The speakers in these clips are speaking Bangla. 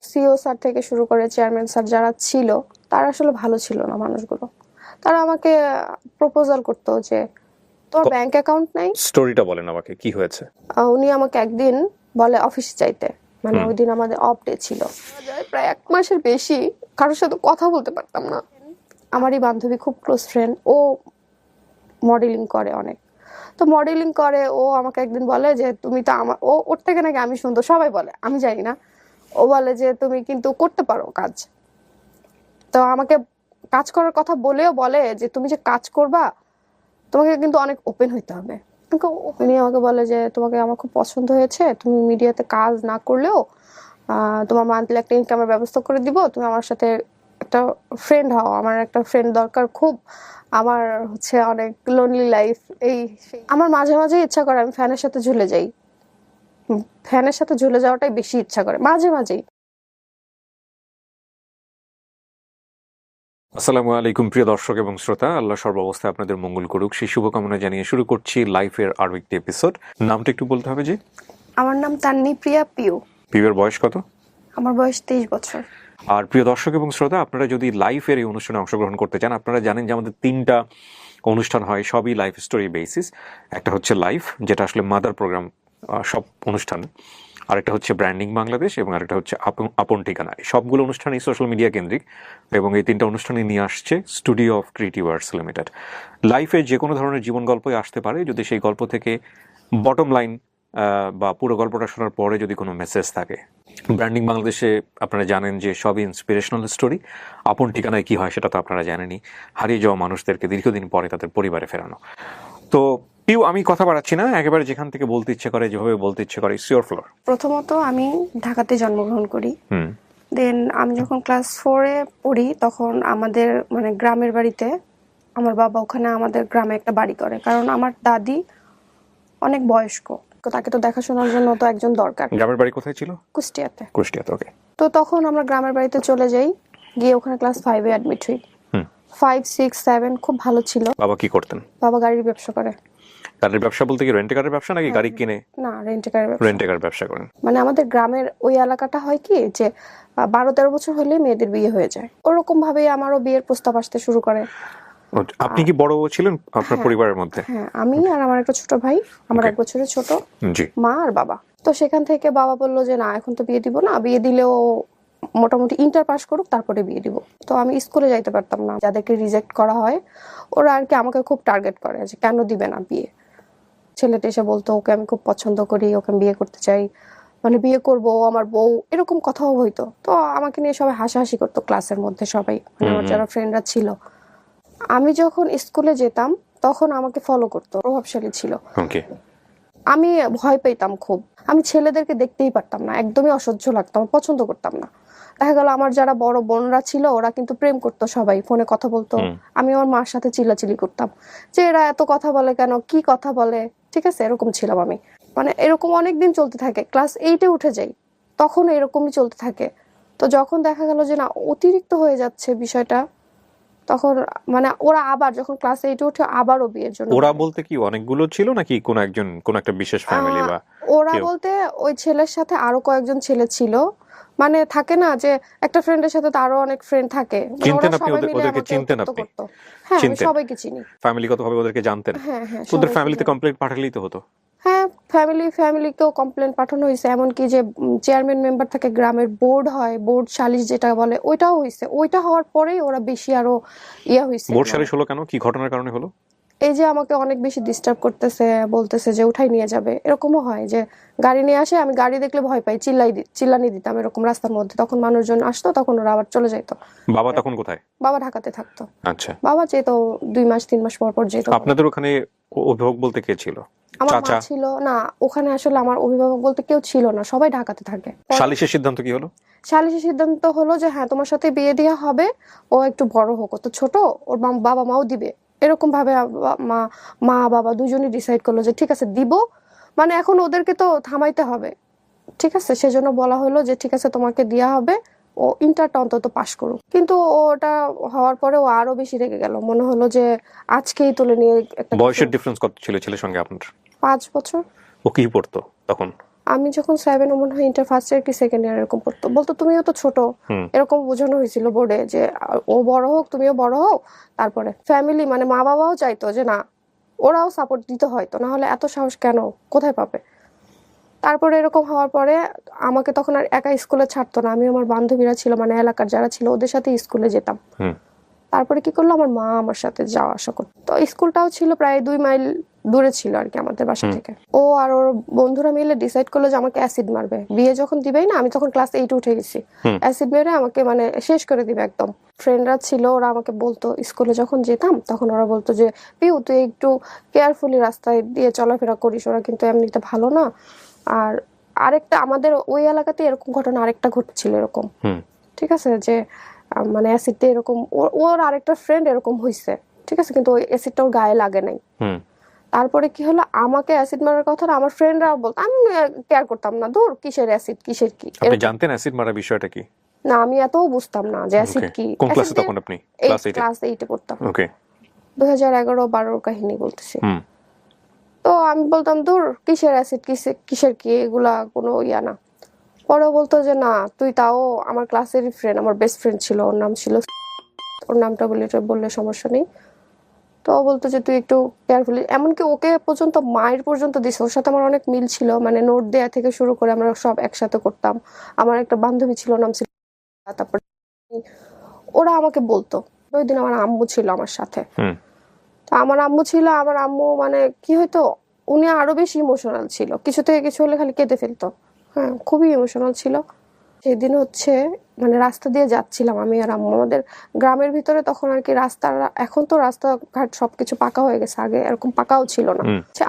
সিও স্যার থেকে শুরু করে চেয়ারম্যান স্যার যারা ছিল তারা আসলে ভালো ছিল না মানুষগুলো। তারা আমাকে প্রপোজাল করতো যে তোর ব্যাংক অ্যাকাউন্ট নাই। স্টোরিটা বলেন আমাকে, কি হয়েছে? উনি আমাকে একদিন বলে অফিসে যাইতে, মানে ওই দিন আমাদের অফ ডে ছিল। প্রায় 1 মাসের বেশি কারোর সাথে কথা বলতে পারতাম না। আমারই বান্ধবী, খুব ক্লোজ ফ্রেন্ড, ও মডেলিং করে অনেক, তো মডেলিং করে। ও আমাকে একদিন বলে যে তুমি তো আমার, ওর থেকে নাকি আমি সুন্দর, সবাই বলে, আমি জানি না। ও বলে যে তুমি কিন্তু করতে পারো কাজ। তো আমাকে কাজ করার কথা বলেও বলে যে তুমি যে কাজ করবা তোমাকে কিন্তু অনেক ওপেন হইতে হবে। উনি আমাকে বলে যে তোমাকে আমার খুব পছন্দ হয়েছে, তুমি মিডিয়াতে কাজ না করলেও তোমার মান্থলি একটা ইনকামের ব্যবস্থা করে দিব, তুমি আমার সাথে একটা ফ্রেন্ড হও, আমার একটা ফ্রেন্ড দরকার খুব, আমার হচ্ছে অনেক লোনলি লাইফ। আমার মাঝে মাঝে ইচ্ছা করে আমি ফ্যানের সাথে ঝুলে যাই, ফ্যানের সাথে ঝুলে যাওয়াটাই বেশি ইচ্ছা করে মাঝে মাঝেই। আসসালামু আলাইকুম প্রিয় দর্শক এবং শ্রোতা, আল্লাহ সর্বাবস্থায় আপনাদের মঙ্গল করুক সেই শুভকামনা জানিয়ে শুরু করছি লাইফের আরো একটি এপিসোড। নামটা একটু বলতে হবে। যে আমার নাম তান্নি প্রিয়া পিউ। পিউয়ের বয়স কত? আমার বয়স 23 বছর। আর প্রিয় দর্শক এবং শ্রোতা, আপনারা যদি লাইফের এই অনুষ্ঠানে অংশগ্রহণ করতে চান, আপনারা জানেন যে আমাদের 3টা অনুষ্ঠান হয়, সবই লাইফ স্টোরি বেসিস। একটা হচ্ছে লাইফ, যেটা আসলে মাদার প্রোগ্রাম সব অনুষ্ঠান, আরেকটা হচ্ছে ব্র্যান্ডিং বাংলাদেশ, এবং আরেকটা হচ্ছে আপন ঠিকানা। সবগুলো অনুষ্ঠানই সোশ্যাল মিডিয়া কেন্দ্রিক, এবং এই 3টা অনুষ্ঠানে নিয়ে আসছে studio of creative arts limited. লাইফে যে কোনো ধরনের জীবন গল্পই আসতে পারে, যদি সেই গল্প থেকে বটম লাইন বা পুরো গল্পটা শোনার পরে যদি কোনো মেসেজ থাকে। ব্র্যান্ডিং বাংলাদেশে আপনারা জানেন যে সবই ইন্সপিরেশনাল স্টোরি। আপন ঠিকানায় কি হয় সেটা তো আপনারা জানেনই, হারিয়ে যাওয়া মানুষদেরকে দীর্ঘদিন পরে তাদের পরিবারে ফেরানো। তো পিউ, আমি কথা বাড়াচ্ছি না, একেবারে যেখান থেকে বলতে ইচ্ছে করে, যেভাবে বলতে ইচ্ছে করে, ইটস ইওর ফ্লোর। প্রথমত আমি ঢাকাতে জন্মগ্রহণ করি। দেন আমি যখন ক্লাস 4-এ পড়ি তখন আমাদের মানে গ্রামের বাড়িতে, আমার বাবা ওখানে আমাদের গ্রামে একটা বাড়ি করে, কারণ আমার দাদি অনেক বয়স্ক, তো তাকে তো দেখাশোনার জন্য তো একজন দরকার। গ্রামের বাড়ি কোথায় ছিল? কুষ্টিয়াতে। কুষ্টিয়াতে, ওকে। তো তখন আমরা গ্রামের বাড়িতে চলে যাই, গিয়ে ওখানে ক্লাস 5-এ অ্যাডমিট হই। 5, 6, 7 খুব ভালো ছিল। বাবা কি করতেন? বাবা গাড়ির ব্যবসা করে। গাড়ির ব্যবসা বলতে কি রেন্টে কারের ব্যবসা নাকি গাড়ি কিনে? না, রেন্টে কারের ব্যবসা। রেন্টে কার ব্যবসা করেন। মানে আমাদের গ্রামের ওই এলাকাটা হয় কি যে 12-13 বছর হলে মেয়েদের বিয়ে হয়ে যায়, ওরকম ভাবে আমারও বিয়ের প্রস্তাব আসতে শুরু করে। আপনি কি বড় ছিলেন আপনার পরিবারের মধ্যে? হ্যাঁ, আমি আর আমার একটা ছোট ভাই, আমার 1 বছরের ছোট, জি। মা আর বাবা। তো সেখান থেকে বাবা বললো যে না, এখন তো বিয়ে দিব না, বিয়ে দিলেও মোটামুটি ইন্টার পাস করুক তারপরে বিয়ে দিব। তো আমি স্কুলে যাইতে পারতাম না, যাদেরকে রিজেক্ট করা হয় ওরা আর কি আমাকে খুব টার্গেট করে যে কেন দিবে না বিয়ে। ছেলেটা এসে বলতো ওকে আমি খুব পছন্দ করি, ওকে আমি বিয়ে করতে চাই, মানে বিয়ে করবো, আমার বউ, এরকম কথাও হইতো। তো আমাকে নিয়ে সবাই হাসাহাসি করতো ক্লাসের মধ্যে, সবাই মানে আমার যারা ফ্রেন্ডরা ছিল। আমি যখন স্কুলে যেতাম তখন আমাকে ফলো করতো, প্রভাবশালী ছিল। আমি ভয় পেতাম খুব, আমি ছেলেদেরকে দেখতেই পারতাম না, একদমই অসহ্য লাগতো, আমার পছন্দ করতাম না। দেখা গেল আমার যারা বড় বোনরা ছিল ওরা কিন্তু প্রেম করতো, সবাই ফোনে কথা বলতো, আমি আমার মার সাথে চিল্লাচিল্লি করতাম যে এরা এত কথা বলে কেন, কি কথা বলে, ঠিক আছে, এরকম ছিলাম আমি। মানে এরকম অনেকদিন চলতে থাকে, ক্লাস 8-এ উঠে যাই তখন এরকমই চলতে থাকে। তো যখন দেখা গেল যে না অতিরিক্ত হয়ে যাচ্ছে বিষয়টা, তখন মানে ওরা আবার যখন ক্লাস 8-এ উঠে আবারও বিয়ের জন্য। ওরা বলতে কি অনেকগুলো ছিল নাকি কোন একজন, কোন একটা বিশেষ ফ্যামিলি? বা ওরা বলতে ওই ছেলের সাথে আরো কয়েকজন ছেলে ছিল, মানে থাকে না যে একটা ফ্রেন্ডের সাথে তো আরো অনেক ফ্রেন্ড থাকে। চিনতেন আপনি ওদেরকে? চিনতেন আপনি? হ্যাঁ, আমি সবাইকে চিনি। ফ্যামিলিগতভাবে ওদেরকে জানতেন? হ্যাঁ হ্যাঁ, ওদের ফ্যামিলিতে কমপ্লেইন্ট পাঠালেই তো হতো। হ্যাঁ, ফ্যামিলিকেও কমপ্লেন পাঠানো হয়েছে, এমনকি যে চেয়ারম্যান মেম্বার থাকে গ্রামের, বোর্ড হয়, বোর্ড সালিশ যেটা বলে, ওইটাও হয়েছে। ওইটা হওয়ার পরেই ওরা বেশি আরো হয়েছে। বোর্ড সালিশ হলো কেন? কি ঘটনার কারণে হলো? এই যে আমাকে অনেক বেশি ডিস্টার্ব করতেছে, বলতেছে যে উঠাই নিয়ে যাবে। এরকমও হয় যে গাড়ি নিয়ে আসে, আমি গাড়ি দেখলে ভয় পাই, চিল্লানি দিতাম এরকম রাস্তার মধ্যে, তখন মানুষজন আসতো, তখন ওরা আবার চলে যাইতো। বাবা তখন কোথায়? বাবা ঢাকাতে থাকতো। আচ্ছা। বাবা যেত 2 মাস 3 মাস পর পর যেত। আপনাদের ওখানে অভিভাবক বলতে কে ছিল? আমার মা ছিল না ওখানে, আসলে আমার অভিভাবক বলতে কেউ ছিল না, সবাই ঢাকাতে থাকে। সালিশের সিদ্ধান্ত কি হলো? সালিশের সিদ্ধান্ত হলো যে হ্যাঁ তোমার সাথে বিয়ে দেওয়া হবে, ও একটু বড় হোক, ও তো ছোট, ওর বাবা মাও দিবে, এরকম ভাবে মা বাবা দুজনই ডিসাইড করলো যে ঠিক আছে দিব। মানে এখন ওদেরকে তো থামাইতে হবে, ঠিক আছে, সেজন্য বলা হলো যে ঠিক আছে তোমাকে দেওয়া হবে, ও ইন্টারটা অন্তত পাস করুক। কিন্তু ওটা হওয়ার পরে ও আরো বেশি রেগে গেল, মনে হলো যে আজকেই তুলে নিয়ে একটা। বয়সের ডিফারেন্স কত ছিল ছেলের সঙ্গে আপনার? 5 বছর। ও কি পড়তো তখন? আমি যখন 7 মনে হয় ইন্টার ফার্স্ট ইয়ার কি সেকেন্ড ইয়ার এরকম পড়তো, বলতো তুমিও তো ছোট, এরকম বোঝানো হয়েছিল বোর্ডে যে ও বড় হোক তুমিও বড় হও। তারপরে ফ্যামিলি মানে মা বাবাও চাইতো যে না, ওরাও সাপোর্ট দিতে হয়তো, না হলে এত সাহস কেন, কোথায় পাবে। তারপরে এরকম হওয়ার পরে আমাকে তখন আর একা স্কুলে ছাড়তো না, আমি আমার বান্ধবীরা ছিল মানে এলাকার যারা ছিল ওদের সাথে স্কুলে যেতাম। তারপরে কি করলো, আমার মা আমার সাথে যাওয়া আসা করতো। তো স্কুলটাও ছিল প্রায় 2 মাইল দূরে ছিল আর কি আমাদের বাসা থেকে। ও আর ওর বন্ধুরা মিলে ডিসাইড করলো যে আমাকে অ্যাসিড মারবে, বিয়ে যখন দিবেই না, আমি তখন ক্লাস 8 উঠে গেছি, অ্যাসিড মেরে আমাকে মানে শেষ করে দিবে একদম। ফ্রেন্ডরা ছিল, ওরা আমাকে বলতো, স্কুলে যখন যেতাম তখন ওরা বলতো যে পিউ তুই একটু কেয়ারফুলি রাস্তায় দিয়ে চলাফেরা করিস, ওরা কিন্তু এমনিতে ভালো না। আর আরেকটা আমাদের ওই এলাকাতে এরকম ঘটনা আরেকটা ঘটছিল এরকম, ঠিক আছে, যে মানে অ্যাসিডটা এরকম ওর আরেকটা ফ্রেন্ড এরকম হয়েছে, ঠিক আছে, কিন্তু ওই অ্যাসিডটা ওর গায়ে লাগে নাই। তারপরে কি হলো, আমাকে অ্যাসিড মারার কথা আমার ফ্রেন্ডরা বলতো, আমি কেয়ার করতাম না, দূর কিসের অ্যাসিড কিসের কি। আপনি জানতেন অ্যাসিড মারা বিষয়টা কি? না, আমি এতও বুঝতাম না যে অ্যাসিড কি। কোন ক্লাসে তখন আপনি? ক্লাস 8 এ পড়তাম। ওকে, 2011-12 কাহিনী বলতেছি। তো আমি বলতাম দূর কিসের অ্যাসিড কিসের কি, এগুলা কোনো ইয়া না। পরেও বলতো যে না তুই, তাও আমার ক্লাসেরই ফ্রেন্ড, আমার বেস্ট ফ্রেন্ড ছিল, ওর নাম ছিল, ওর নামটা বললে সমস্যা নেই। তো ও বলতো যে তুই একটু কেয়ারফুলি, এমনকি ওকে পর্যন্ত মায়ের পর্যন্ত দিছে, ওর সাথে আমার অনেক মিল ছিল, মানে নোট দেয়া থেকে শুরু করে আমরা সব একসাথে করতাম। আমার একটা বান্ধবী ছিল, নাম ছিল, তারপর ওরা আমাকে বলতো। ওই দিন আমার আম্মু ছিল আমার সাথে, তো আমার আম্মু ছিল, আমার আম্মু মানে কি হয়তো উনি আরো বেশি ইমোশনাল ছিল, কিছু থেকে কিছু হলে খালি কেঁদে ফেলতো, হ্যাঁ খুবই ইমোশনাল ছিল। সেদিন হচ্ছে মানে রাস্তা দিয়ে যাচ্ছিলাম আমি আর আম্মু, আমাদের গ্রামের ভিতরে তখন আর কি রাস্তা, এখন তো রাস্তাঘাট সবকিছু পাকা হয়ে গেছে, আগে এরকম পাকাও ছিল না।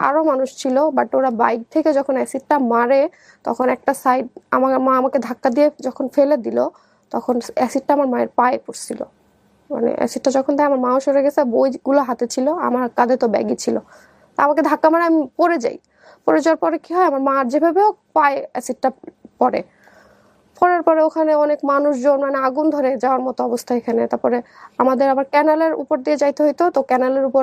আরো মানুষ ছিল, বাট ওরা বাইক থেকে যখন অ্যাসিডটা মারে তখন একটা সাইড আমার মা আমাকে ধাক্কা দিয়ে যখন ফেলে দিল, তখন অ্যাসিডটা আমার মায়ের পায়ে পড়ছিল। মানে অ্যাসিডটা যখন দেয় আমার মাও সরে গেছে, বইগুলো হাতে ছিল, আমার কাঁধে তো ব্যাগই ছিল, আমাকে ধাক্কা মারে আমি পড়ে যাই। পড়ে যাওয়ার পরে কি হয়, আমার মার যেভাবে হোক পায়ে অ্যাসিডটা পড়ে, পড়ার পরে ওখানে অনেক মানুষজন মানে আগুন ধরে যাওয়ার মতো অবস্থা এখানে। তারপরে আমাদের আবার ক্যানালের উপর দিয়ে যাইতে হইতো, তো ক্যানালের উপর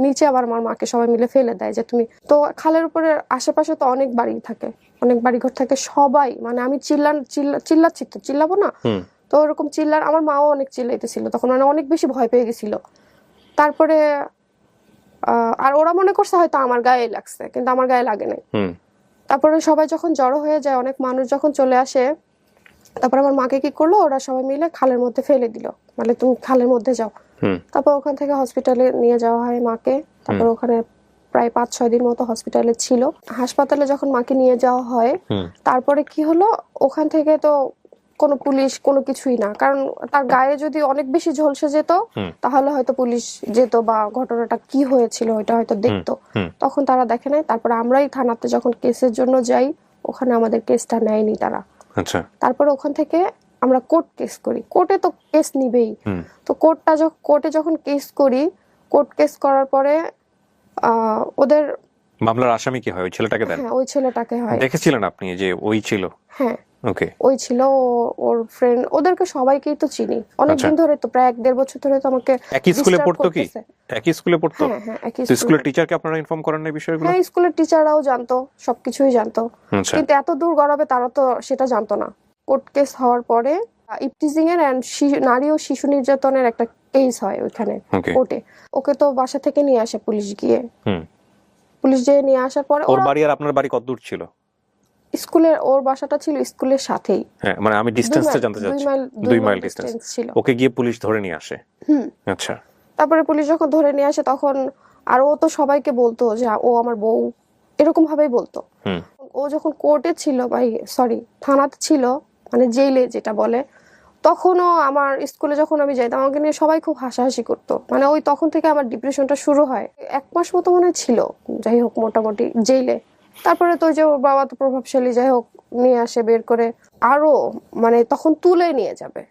নিচে আবার আমার মাকে সবাই মিলে ফেলে দেয় যে তুমি, তো খালের উপরে আশেপাশে তো অনেক বাড়ি থাকে, অনেক বাড়িঘর থাকে, সবাই মানে আমি চিল্লাচ্ছি তো, চিল্লাবো না, তো ওরকম চিল্লার, আমার মাও অনেক চিল্লাইতেছিল তখন, মানে অনেক বেশি ভয় পেয়ে গেছিল। তারপরে আর ওরা মনে করছে হয়তো আমার গায়ে লাগছে, কিন্তু আমার গায়ে লাগে নাই। তারপরে সবাই যখন জড়ো হয়ে যায়, অনেক মানুষ যখন চলে আসে, তারপর আমার মাকে কি করলো, ওরা সবাই মিলে খালের মধ্যে ফেলে দিল, মানে তুমি খালের মধ্যে যাও। তারপর ওখান থেকে হসপিটালে নিয়ে যাওয়া হয় মাকে। তারপর ওখানে প্রায় 5-6 দিন মতো হসপিটালে ছিল। হাসপাতালে যখন মাকে নিয়ে যাওয়া হয়, তারপরে কি হলো, ওখান থেকে তো কোনো পুলিশ কোনো কিছুই না, কারণ তার গায়ে যদি অনেক বেশি ঝলসে যেত তাহলে হয়তো পুলিশ যেত বা ঘটনাটা কি হয়েছিল ওইটা হয়তো দেখতো, তখন তারা দেখে নাই। তারপর আমরাই থানাতে যখন কেসের জন্য যাই, ওখানে আমাদের কেসটা নেয়নি তারা। আচ্ছা, তারপর ওখান থেকে আমরা কোর্ট কেস করি, কোর্টে তো কেস নিবেই, তো কোর্টে যখন কেস করি, কোর্ট কেস করার পরে ওদের মামলার আসামি কি হয়, ওই ছেলেটাকে দেন? হ্যাঁ, ওই ছেলেটাকে হয়। দেখেছিলেন আপনি যে ওই ছিল? হ্যাঁ, ওকে, ওই ছিল, ওর ফ্রেন্ড, ওদেরকে সবাইকেই তো চিনি অনেকদিন ধরে, তো প্রায় 1-1.5 বছর ধরে তো আমাকে। একই স্কুলে পড়তো কি? একই স্কুলে পড়তো? হ্যাঁ হ্যাঁ, একই স্কুলের টিচারকে আপনারা ইনফর্ম করেন না এই বিষয়গুলো? হ্যাঁ, স্কুলের টিচাররাও জানতো, সবকিছুই জানতো, কিন্তু এত দূর গড়াবে তারা তো সেটা জানতো না। কোর্ট কেস হওয়ার পরে ইপটিজিং এর এন্ড নারী ও শিশু নির্যাতনের একটা কেস হয় ওইখানে কোর্টে। ওকে তো বাসা থেকে নিয়ে আসে পুলিশ গিয়ে, পুলিশ যেয়ে নিয়ে আসার পরে, ওর বাড়ি আর আপনার বাড়ি কত দূর ছিল? স্কুলের, ওর বাসাটা ছিল স্কুলের সাথেই। হ্যাঁ, মানে আমি ডিসটেন্সটা জানতে চাচ্ছি। 2 মাইল ডিসটেন্স ছিল। ওকে গিয়ে পুলিশ ধরে নিয়ে আসে। আচ্ছা, তারপরে পুলিশ যখন ধরে নিয়ে আসে তখন, আর ও তো সবাইকে বলতো যে ও আমার বউ, এরকম ভাবেই বলতো। ও যখন কোর্টে ছিল, থানাতে ছিল, মানে জেলে যেটা বলে, তখনও আমার স্কুলে যখন আমি যাইতাম আমাকে নিয়ে সবাই খুব হাসাহাসি করতো, মানে ওই তখন থেকে আমার ডিপ্রেশনটা শুরু হয়। 1 মাস মতো মনে ছিল, যাই হোক মোটামুটি জেলে। তারপরে তো যে ওর বাবা তো প্রভাবশালী, যাই হোক নিয়ে আসে বের করে, আরো মানে তখন তুলে নিয়ে যাবে,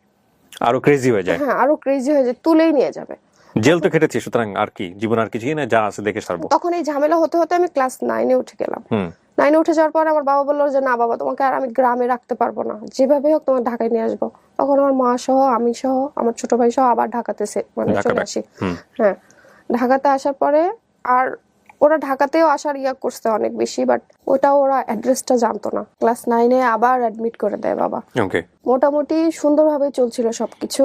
আরো ক্রেজি হয়ে যায়। হ্যাঁ, আরো ক্রেজি হয়ে যায়, তুলেই নিয়ে যাবে। জেল তো খেটেছি, সুতরাং আর কি, জীবন আর কিছুই না, যা আছে দেখে ছাড়বো। তখন এই ঝামেলা হতে হতে আমি ক্লাস 9-এ উঠে গেলাম। 9-এ উঠে যাওয়ার পরে আমার বাবা বললো যে না বাবা, তোমাকে আর আমি গ্রামে রাখতে পারবো না, যেভাবে হোক তোমার ঢাকায় নিয়ে আসবো। তখন আমার মা সহ, আমি সহ, আমার ছোট ভাই সহ আবার ঢাকাতে মানে চলে আসি। হ্যাঁ, ঢাকাতে আসার পরে আর ওরা ঢাকাতেও আসার করছে অনেক বেশি, বাট ওটা ওরা অ্যাড্রেসটা জানতো না। ক্লাস 9-এ আবার অ্যাডমিট করে দেয় বাবা। ওকে। মোটামুটি সুন্দরভাবে চলছিল সবকিছু।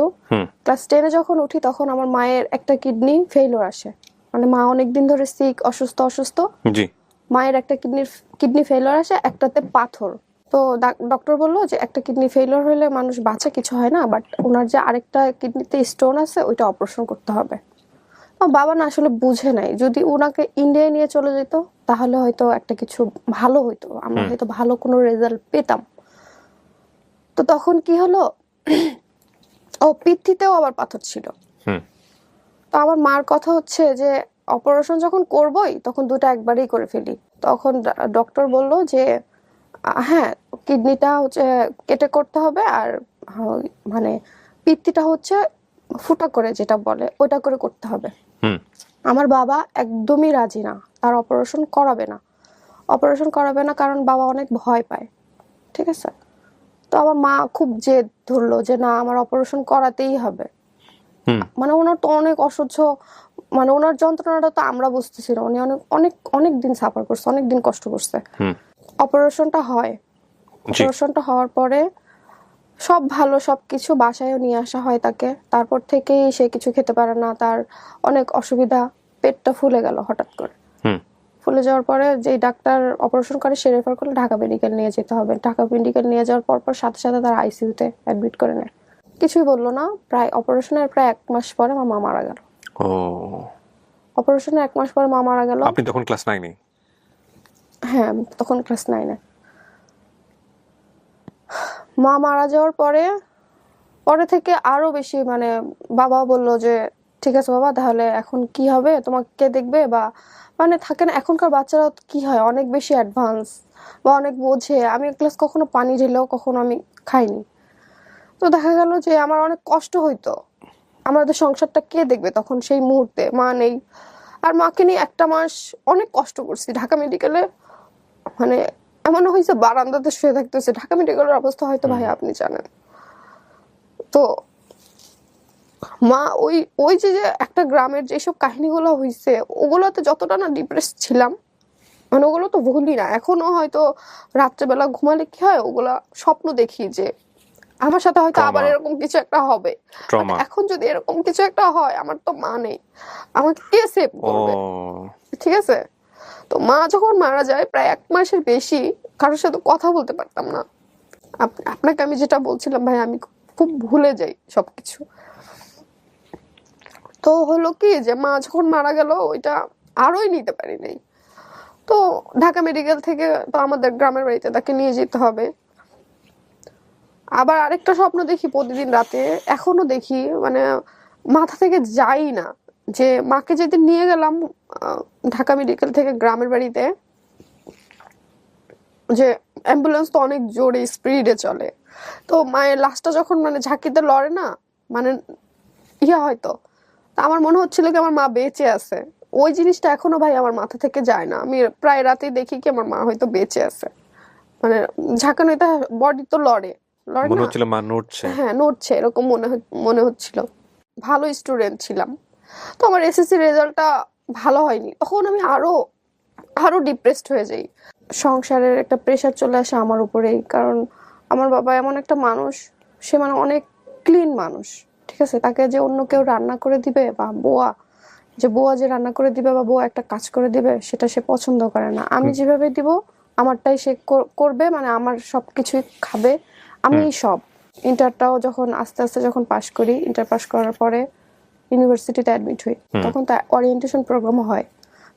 ক্লাস 10-এ যখন উঠি তখন আমার মায়ের একটা কিডনি ফেইলিওর আসে, মানে মা অনেকদিন ধরে অসুস্থ। জি। মায়ের একটা কিডনি ফেইলিওর আসে, একটাতে পাথর। তো ডক্টর বললো যে একটা কিডনি ফেইলিওর হলে মানুষ বাঁচে, কিছু হয় না, বাট ওনার যে আরেকটা কিডনিতে স্টোন আছে ওইটা অপারেশন করতে হবে। বাবা না আসলে বুঝে নাই, যদি ওনাকে ইন্ডিয়ায় নিয়ে চলে যেত তাহলে হয়তো একটা কিছু ভালো হইতো, আমরা হয়তো ভালো কোনো রেজাল্ট পেতাম। তো তখন কি হলো, ও পিত্তিতেও আবার পাথর ছিল। তো আমার মার কথা হচ্ছে যে অপারেশন যখন করবই তখন দুটো একবারেই করে ফেলি। তখন ডক্টর বলল যে হ্যাঁ, কিডনিটা হচ্ছে কেটে করতে হবে, আর মানে পিত্তিটা হচ্ছে ফুটা করে যেটা বলে ওইটা করে করতে হবে। আমার বাবা একদমই রাজি না, তার অপারেশন করাবে না, কারণ বাবা অনেক ভয় পায়। ঠিক আছে, তো আমার মা খুব জেদ ধরলো যে না, আমার অপারেশন করাতেই হবে। মানে ওনার তো অনেক অসহ্য, মানে ওনার যন্ত্রণাটা তো আমরা বুঝতেছি না, উনি অনেক অনেক অনেক দিন সাফার করছে, অনেক দিন কষ্ট করছে। অপারেশনটা হওয়ার পরে সব ভালো, সবকিছু বাসায়ও নিয়ে আসা হয় তাকে। তারপর থেকেই সে কিছু খেতে পারে না, তার অনেক অসুবিধা, পেটটা ফুলে গেল হঠাৎ করে। ফুলে যাওয়ার পরে যে ডাক্তার অপারেশন করে সে রেফার করলে ঢাকা মেডিকেল নিয়ে যেতে হবে। ঢাকা মেডিকেল নিয়ে যাওয়ার পর সাথে সাথে তার আইসিইউতে অ্যাডমিট করে নেয়। কিছুই বললো না। প্রায় অপারেশনের 1 মাস পরে আমার মা মারা গেল। অপারেশনের 1 মাস পরে মা মারা গেল। আপনি তখন ক্লাস 9-এ? হ্যাঁ, তখন ক্লাস 9-এ। মা মারা যাওয়ার পরে থেকে আরো বেশি, মানে বাবা বলল যে ঠিক আছে বাবা, তাহলে এখন কি হবে, তোমাকে কে দেখবে, বা মানে থাকে না এখনকার বাচ্চারা কি হয় অনেক বেশি অ্যাডভান্স বা অনেক বোঝে। আমি এক গ্লাস কখনো পানি ঢেলেও কখনো আমি খাইনি। তো দেখা গেল যে আমার অনেক কষ্ট হইতো, আমাদের সংসারটা কে দেখবে তখন সেই মুহূর্তে, মা নেই। আর মাকে নিয়ে 1 মাস অনেক কষ্ট করছি ঢাকা মেডিকেলে। মানে এমন হয়েছে বারান্দাতে শুয়ে থাকতেছে। ঢাকা মেডিকেলের অবস্থা হয়তো ভাই আপনি জানেন। তো মা ওই যে একটা গ্রামের যেসব কাহিনীগুলো হয়েছে ওগুলোতে যতটা না ডিপ্রেস ছিলাম, মানে ওগুলো তো ভুলি না এখনো। হয়তো রাত্রেবেলা ঘুমালে কি হয়, ওগুলা স্বপ্ন দেখি যে আমার সাথে হয়তো আবার এরকম কিছু একটা হবে। এখন যদি এরকম কিছু একটা হয়, আমার তো মা নেই, আমাকে কে সেভ করবে? ঠিক আছে, তো মা যখন মারা যায় প্রায় 1 মাসের বেশি কারোর সাথে কথা বলতে পারতাম না। আপনাকে আমি যেটা বলছিলাম ভাই, আমি খুব ভুলে যাই সবকিছু। তো হলো কি যে মা যখন মারা গেল ওইটা আরোই নিতে পারি নাই। তো ঢাকা মেডিকেল থেকে তো আমাদের গ্রামের বাড়িতে তাকে নিয়ে যেতে হবে। আবার আরেকটা স্বপ্ন দেখি প্রতিদিন রাতে, এখনো দেখি, মানে মাথা থেকে যাই না, যে মাকে যেদিন নিয়ে গেলাম ঢাকা মেডিকেল থেকে গ্রামের বাড়িতে, যে অ্যাম্বুলেন্স তো অনেক জোরে স্পিডে চলে, তো মায়ের লাশটা যখন মানে ঝাঁকিতে লড়ে না, মানে হয়তো আমার মনে হচ্ছিল কি আমার মা বেঁচে আছে। ওই জিনিসটা এখনো ভাই আমার মাথা থেকে যায় না। আমি প্রায় রাতেই দেখি কি আমার মা হয়তো বেঁচে আছে, মানে ঝাঁকানো, এটা বডি তো লড়ে মনে হচ্ছিল মা নড়ছে। হ্যাঁ নড়ছে, এরকম মনে হচ্ছিল। ভালো স্টুডেন্ট ছিলাম, তো আমার এসএসসি রেজাল্টটা ভালো হয়নি, তখন আমি আরো ডিপ্রেসড হয়ে যাই। সংসারের একটা প্রেশার চলে আসে আমার উপরেই, কারণ আমার বাবা এমন একটা মানুষ, সে মানে অনেক ক্লিন মানুষ। ঠিক আছে, তাকে যে অন্য কেউ রান্না করে দিবে বা বুয়া যে রান্না করে দিবে বা বুয়া একটা কাজ করে দিবে, সেটা সে পছন্দ করে না। আমি যেভাবে দিব আমারটাই সে করবে, মানে আমার সবকিছুই খাবে, আমি সব। ইন্টারটাও যখন আস্তে আস্তে যখন পাশ করি, ইন্টার পাশ করার পরে ইউনিভার্সিটিতে অ্যাডমিট হই, তখন তার ওরিয়েন্টেশন প্রোগ্রামও হয়।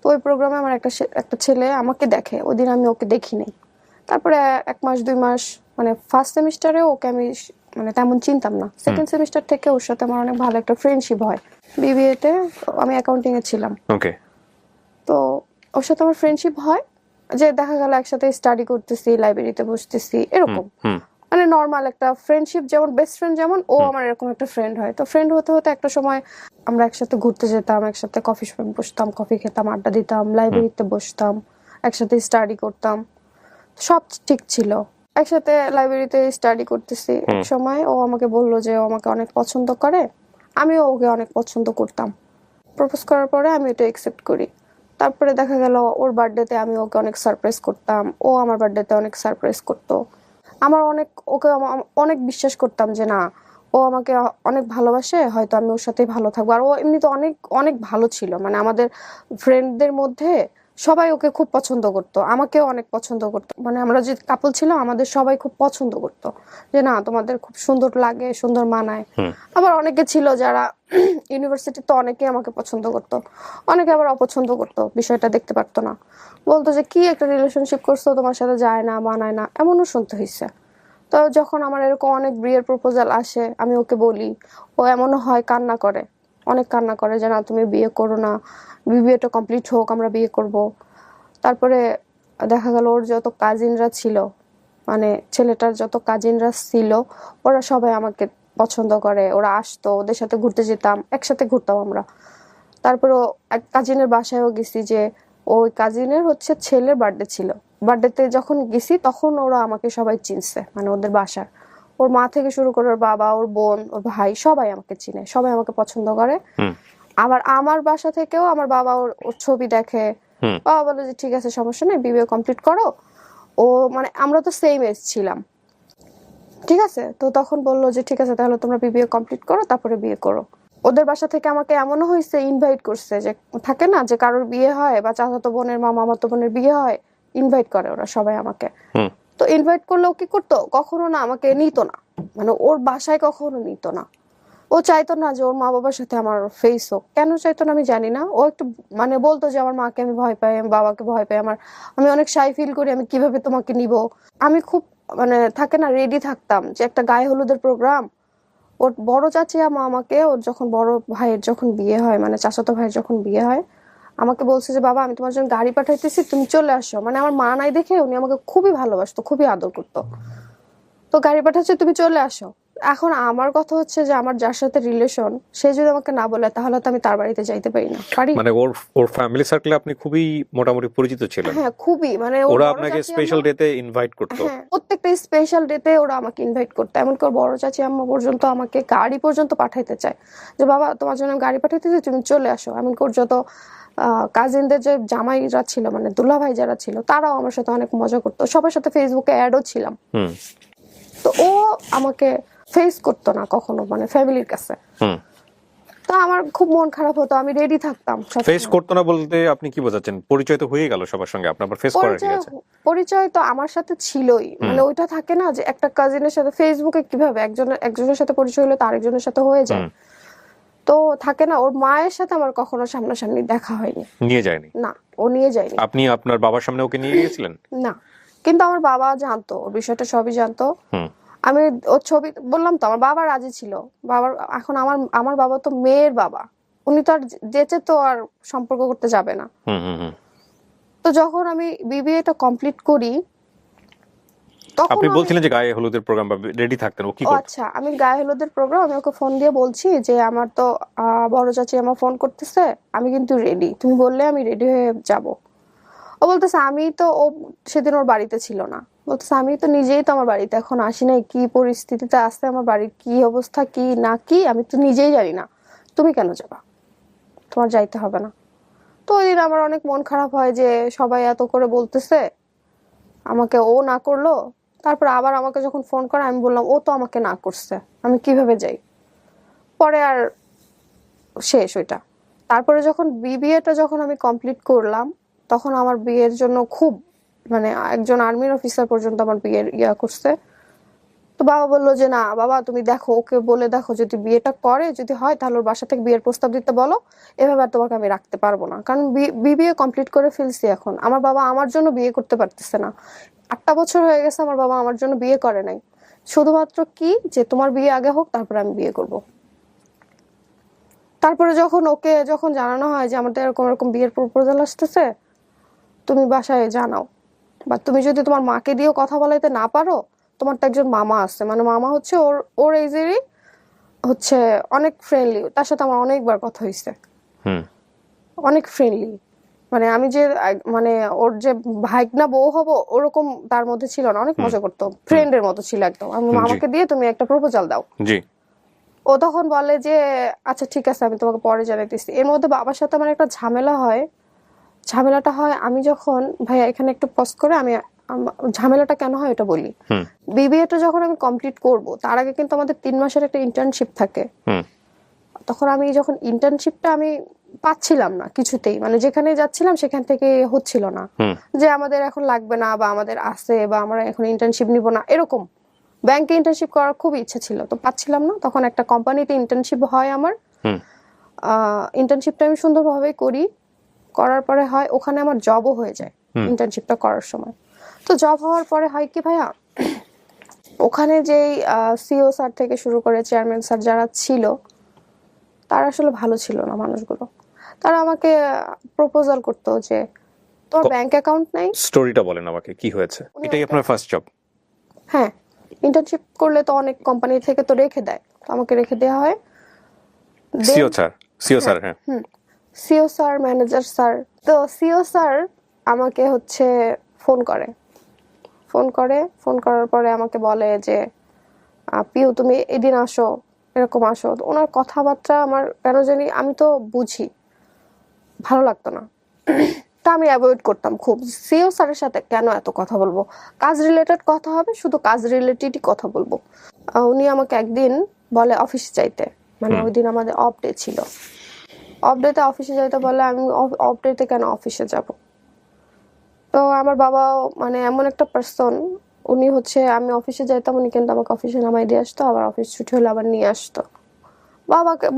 তো ওই প্রোগ্রামে আমার একটা ছেলে আমাকে দেখে, ওই দিন আমি ওকে দেখি নাই। তারপরে 1 মাস 2 মাস, মানে ফার্স্ট সেমিস্টারে ওকে আমি মানে তেমন চিনতাম না। সেকেন্ড সেমিস্টার থেকে ওর সাথে আমার অনেক ভালো একটা ফ্রেন্ডশিপ হয়। বিবিএতে আমি অ্যাকাউন্টিং এ ছিলাম। ওকে। তো ওর সাথে আমার ফ্রেন্ডশিপ হয়, যে দেখা গেল একসাথে স্টাডি করতেছি, লাইব্রেরিতে বসতেছি, এরকম মানে নর্মাল একটা ফ্রেন্ডশিপ, যেমন বেস্ট ফ্রেন্ড যেমন, ও আমার এরকম একটা ফ্রেন্ড হয়। তো ফ্রেন্ড হতে হতে একটা সময় আমরা একসাথে ঘুরতে যেতাম, একসাথে কফি শপে বসতাম, কফি খেতাম, আড্ডা দিতাম, লাইব্রেরিতে বসতাম, একসাথে স্টাডি করতাম, সব ঠিক ছিল। একসাথে লাইব্রেরিতে স্টাডি করতেছি, এক সময় ও আমাকে বললো যে ও আমাকে অনেক পছন্দ করে, আমিও ওকে অনেক পছন্দ করতাম। প্রপোজ করার পরে আমি এটা অ্যাকসেপ্ট করি। তারপরে দেখা গেল ওর বার্থডেতে আমি ওকে অনেক সারপ্রাইজ করতাম, ও আমার বার্থডেতে অনেক সারপ্রাইজ করতো। আমার অনেক ওকে অনেক বিশ্বাস করতাম যে না, ও আমাকে অনেক ভালোবাসে, হয়তো আমি ওর সাথেই ভালো থাকবো। আর ও এমনিতে অনেক অনেক ভালো ছিল, মানে আমাদের ফ্রেন্ডদের মধ্যে সবাই ওকে খুব পছন্দ করতো, আমাকেও অনেক পছন্দ করতো। মানে আমরা যে কাপল ছিলাম আমাদের সবাই খুব পছন্দ করতো যে না তোমাদের খুব সুন্দর লাগে, সুন্দর মানায়। আবার অনেকে ছিল যারা ইউনিভার্সিটিতে অনেকে আমাকে পছন্দ করতো, অনেকে আবার অপছন্দ করতো, বিষয়টা দেখতে পারতো না, বলতো যে কি একটা রিলেশনশিপ করছো, তোমার সাথে যায় না, মানায় না, এমনও শুনতে হয়েছে। তো যখন আমার এরকম অনেক বিয়ের প্রপোজাল আসে, আমি ওকে বলি, ও এমনও হয় কান্না করে, অনেক কান্না করে যে না তুমি বিয়ে করো না, বিয়েটা কমপ্লিট হোক, আমরা বিয়ে করব। তারপরে দেখা গেল ওর যত কাজিনরা ছিল, মানে ছেলেটার যত কাজিনরা ছিল, ওরা সবাই আমাকে পছন্দ করে, ওরা আসতো, ওদের সাথে ঘুরতে যেতাম, একসাথে ঘুরতাম আমরা। তারপরে এক কাজিনের বাসায়ও গেছি, যে ওই কাজিনের হচ্ছে ছেলের বার্থডে ছিল, বার্থডেতে যখন গেছি তখন ওরা আমাকে সবাই চিনছে, মানে ওদের বাসার ওর মা থেকে শুরু করে ওর বাবা, ওর বোন, ওর ভাই, সবাই আমাকে চিনে, সবাই আমাকে পছন্দ করে। আবার আমার বাসা থেকেও আমার বাবা ওর ছবি দেখে, বাবা বলে যে ঠিক আছে সমস্যা নেই, বিয়ে কমপ্লিট করো। ও মানে আমরা তো সেম এজ ছিলাম, ঠিক আছে, তো তখন বললো যে ঠিক আছে তাহলে তোমরা বিয়ে কমপ্লিট করো, তারপরে বিয়ে করো। ওদের বাসা থেকে আমাকে এমনও হয়েছে, ইনভাইট করছে, যে থাকে না যে কারোর বিয়ে হয় বা চাচাতো বোনের মা মামাতো বোনের বিয়ে হয়, ইনভাইট করে ওরা সবাই আমাকে। তো ইনভাইট করলেও কি করতো, কখনো না আমাকে নিত না, মানে ওর বাসায় কখনো নিত না। ও চাইতো না যে ওর মা বাবার সাথে আমার ফেস হোক, কেন চাইতো না আমি জানি না। ও একটু মানে বলতো যে আমার মাকে আমি ভয় পাই, আমি বাবাকে ভয় পাই, আমি অনেক শাই ফিল করি, আমি কিভাবে তোমাকে নিব। আমি খুব মানে থাকে না রেডি থাকতাম যে একটা গায়ে হলুদের প্রোগ্রাম, ওর বড় চাচি আমাকে, ওর যখন বড় ভাইয়ের যখন বিয়ে হয়, মানে চাচাতো ভাইয়ের যখন বিয়ে হয়, আমাকে বলছে যে বাবা আমি তোমার জন্য গাড়ি পাঠাইতেছি, তুমি চলে আসো। মানে আমার মা নাই দেখে উনি আমাকে খুবই ভালোবাসতো, খুবই আদর করতো, তো গাড়ি পাঠাচ্ছে তুমি চলে আসো। এখন আমার কথা হচ্ছে যে আমার যার সাথে রিলেশন, সে যদি আমাকে না বলে তাহলে তো আমি তার বাড়িতে যাইতে পারি না, পারি। মানে ওর ওর ফ্যামিলি সার্কেলে আপনি খুবই মোটামুটি পরিচিত ছিলেন। হ্যাঁ খুবই, মানে ওরা আপনাকে স্পেশাল ডেতে ইনভাইট করতো? হ্যাঁ প্রত্যেকটা স্পেশাল ডেতে ওরা আমাকে ইনভাইট করতো, এমনকি ওর বড় চাচি আম্মা পর্যন্ত আমাকে গাড়ি পর্যন্ত পাঠাইতে চায়, যে বাবা তোমার জন্য আমি গাড়ি পাঠাইতেছি, তুমি চলে আসো। এমনকি ওর যত কাজিনদের যে জামাইরা ছিল, মানে দুলাভাই যারা ছিল, তারাও আমার সাথে অনেক মজা করতো, সবার সাথে ফেসবুকে অ্যাডও ছিলাম। তো ও আমাকে ফেস করতো না কখনো, মানে ফ্যামিলির কাছে। তো আমার খুব মন খারাপ হতো, আমি রেডি থাকতাম। ফেস করতো না বলতে আপনি কি বোঝাচ্ছেন? পরিচয় তো হয়ে গেল সবার সঙ্গে, আপনার আবার ফেস করার কি আছে? পরিচয় তো আমার সাথে ছিলই, মানে ওইটা থাকে না যে একটা কাজিনের সাথে ফেসবুকে কিভাবে একজনের সাথে পরিচয় হলে তো আরেকজনের সাথে হয়ে যায়, তো থাকে না। ওর মায়ের সাথে আমার কখনো সামনাসামনি দেখা হয়নি, নিয়ে যায়নি? না, ও নিয়ে যায়নি। আপনি আপনার বাবার সামনে ওকে নিয়ে গিয়েছিলেন? না, কিন্তু আমার বাবা জানতো, ওর বিষয়টা সবই জানতো। আমি ওর ছবি বললাম তো, আমার বাবা রাজি ছিল। বাবার এখন আমার বাবা তো মেয়ের বাবা, উনি তো আর যেচে তো আর সম্পর্ক করতে যাবে না। তো যখন আমি বিবিএটা কমপ্লিট করি, তখন আপনি বলছিলেন যে গায়ে হলুদের প্রোগ্রাম বা রেডি থাকতেন, ও কি করতো? আচ্ছা, আমি গায়ে হলুদের প্রোগ্রাম, আমি ওকে ফোন দিয়ে বলছি যে আমার তো বড় চাচি আমার ফোন করতেছে, আমি কিন্তু রেডি, তুমি বললে আমি রেডি হয়ে যাব। ও বলতেছে আমি তো, ও সেদিন ওর বাড়িতে ছিল না, বলতেছে আমি তো নিজেই তো আমার বাড়িতে এখন আসি নাই, কি পরিস্থিতিতে আসছে আমার বাড়ির কি অবস্থা কি না কি আমি তো নিজেই জানি না, তুমি কেন যাবা, তোমার যাইতে হবে না। তো ওই দিন আমার অনেক মন খারাপ হয় যে সবাই এত করে বলতেছে, আমাকে ও না করলো। তারপর আবার আমাকে যখন ফোন করে আমি বললাম ও তো আমাকে না করছে, আমি কিভাবে যাই। পরে আর শেষ ওইটা। তারপরে যখন বিবিএটা যখন আমি কমপ্লিট করলাম, তখন আমার বিয়ের জন্য খুব মানে একজন আর্মির অফিসার পর্যন্ত আমার বিয়ের ইয়া করছে। তো বাবা বললো যে না বাবা তুমি দেখো, ওকে বলে দেখো, যদি বিয়েটা করে, যদি হয় তাহলে ওর বাসা থেকে বিয়ের প্রস্তাব দিতে বলো, এভাবে আর তোমাকে আমি রাখতে পারবো না, কারণ বিবিএ কমপ্লিট করে ফেলছি। এখন আমার বাবা আমার জন্য বিয়ে করতে পারতেছে না, 8টা বছর হয়ে গেছে আমার বাবা আমার জন্য বিয়ে করে নাই, শুধুমাত্র কি যে তোমার বিয়ে আগে হোক তারপরে আমি বিয়ে করব। তারপরে যখন ওকে যখন জানানো হয় যে আমাদের এরকম এরকম বিয়ের প্রপোজাল আসতেছে, তুমি বাসায় জানাও, বা তুমি যদি তোমার মাকে দিয়েও কথা বলাইতে না পারো, তোমার তো একজন মামা আছে, মানে মামা হচ্ছে ওর এজেরই, হচ্ছে অনেক ফ্রেন্ডলি, তার সাথে আমার অনেকবার কথা হয়েছে, অনেক ফ্রেন্ডলি। মানে আমি যে মানে ওর যে ভাইগনা বউ হবো ওরকম তার মধ্যে ছিল না, অনেক মজা করতো, ফ্রেন্ডের মতো ছিল একদম। আমি মামাকে দিয়ে তুমি একটা প্রপোজাল দাও। ও তখন বলে যে আচ্ছা ঠিক আছে আমি তোমাকে পরে জানাইতেছি। এর মধ্যে বাবার সাথে আমার একটা ঝামেলা হয়, ঝামেলাটা হয় আমি যখন, ভাইয়া এখানে একটু পজ করে আমি ঝামেলাটা কেন হয় এটা বলি। হুম বিবিএটা যখন আমি কমপ্লিট করব তার আগে কিন্তু আমাদের 3 মাসের একটা ইন্টার্নশিপ থাকে। হুম তখন আমি যখন ইন্টার্নশিপটা আমি পাচ্ছিলাম না কিছুতেই, মানে যেখানে যাচ্ছিলাম সেখান থেকে হচ্ছিল না, হুম যে আমাদের এখন লাগবে না বা আমাদের আছে বা আমরা এখন ইন্টার্নশিপ নিব না এরকম। ব্যাংকে ইন্টার্নশিপ করার খুব ইচ্ছে ছিল, তো পাচ্ছিলাম না। তখন একটা কোম্পানিতে ইন্টার্নশিপ হয় আমার। হুম ইন্টার্নশিপটা আমি সুন্দরভাবে করি, করার পরে হয় ওখানে আমার জবও হয়ে যায় হুম ইন্টার্নশিপটা করার সময়। তো জব হওয়ার পরে হয় কি ভাইয়া, ওখানে যেই সিও স্যার থেকে শুরু করে চেয়ারম্যান স্যার যারা ছিল তারা আসলে ভালো ছিল না মানুষগুলো। তারা আমাকে প্রপোজাল করতো যে তোর ব্যাংক অ্যাকাউন্ট নাই। স্টোরিটা বলেন আমাকে, কি হয়েছে? উনি এটাই আমাকে- আপনার ফার্স্ট জব? হ্যাঁ, ইন্টার্নশিপ করলে তো অনেক কোম্পানি থেকে তো রেখে দেয়, তো আমাকে রেখে দেওয়া হয়। সিও স্যার, সিও স্যার, হ্যাঁ। CEO sir, manager sir. তো সিও স্যার আমাকে হচ্ছে ফোন করে, ফোন করার পরে আমাকে বলে যে পিউ তুমি এদিন আসো, এরকম আসো। তো ওনার কথাবার্তা আমার কেন জানি, আমি তো বুঝি, ভালো লাগতো না। তা আমি অ্যাভয়েড করতাম খুব। সিও স্যারের সাথে কেন এত কথা বলবো, কাজ রিলেটেড কথা হবে, শুধু কাজ রিলেটেডই কথা বলবো। উনি আমাকে একদিন বলে অফিসে যাইতে, মানে ওই দিন আমাদের অফ ডে ছিল। অফ ডেতে অফিসে যাইতে বলে, আমি অফ ডেতে কেন অফিসে যাব। তো আমার বাবাও মানে এমন একটা পার্সন, উনি হচ্ছে আমি অফিসে যাইতাম, উনি কিন্তু আমাকে অফিসে নামাই দিয়ে আসতো, আবার অফিস ছুটি হলে আবার নিয়ে আসতো।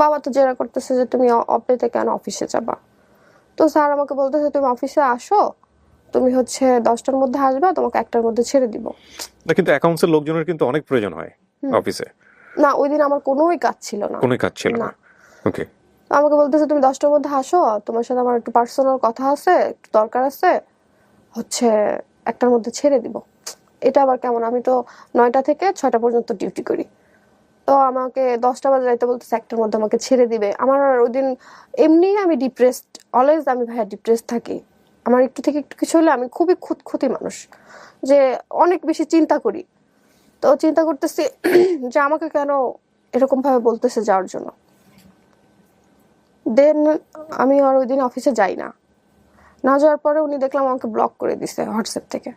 বাবা তো জেরা করতেছে যে তুমি অফ ডেতে কেন অফিসে যাবা। তো স্যার আমাকে বলতেছে তুমি অফিসে আসো, তুমি হচ্ছে 10টার মধ্যে আসবা, তোমাকে 1টার মধ্যে ছেড়ে দিব। না, কিন্তু অ্যাকাউন্টসের লোকজনের কিন্তু অনেক প্রয়োজন হয় অফিসে। না, ওই দিন আমার কোনোই কাজ ছিল না। কোনো কাজ ছিল না। না। ওকে। তো আমাকে বলতেছে তুমি 10টার মধ্যে আসো, তোমার সাথে আমার একটু পার্সোনাল কথা আছে, একটু দরকার আছে, হচ্ছে 1টার মধ্যে ছেড়ে দিব। এটা আবার কেমন, আমি তো 9টা থেকে 6টা পর্যন্ত ডিউটি করি। তো আমাকে 10টা বাজে যাইতে বলতেছে 1টার মধ্যে আমাকে ছেড়ে দিবে। আমার ওই দিন এমনি আমি ডিপ্রেসড, অলওয়েজ আমি ভাইয়া ডিপ্রেসড থাকি। আমার একটু থেকে একটু কিছু হলে আমি খুবই খুঁতখুঁতি মানুষ, যে অনেক বেশি চিন্তা করি। তো চিন্তা করতেছি যে আমাকে কেন এরকম ভাবে বলতেছে যাওয়ার জন্য। দেন আমি আর ওই দিন অফিসে যাই না। না যাওয়ার পরে উনি দেখলাম আমাকে ব্লক করে দিছে হোয়াটসঅ্যাপ থেকে।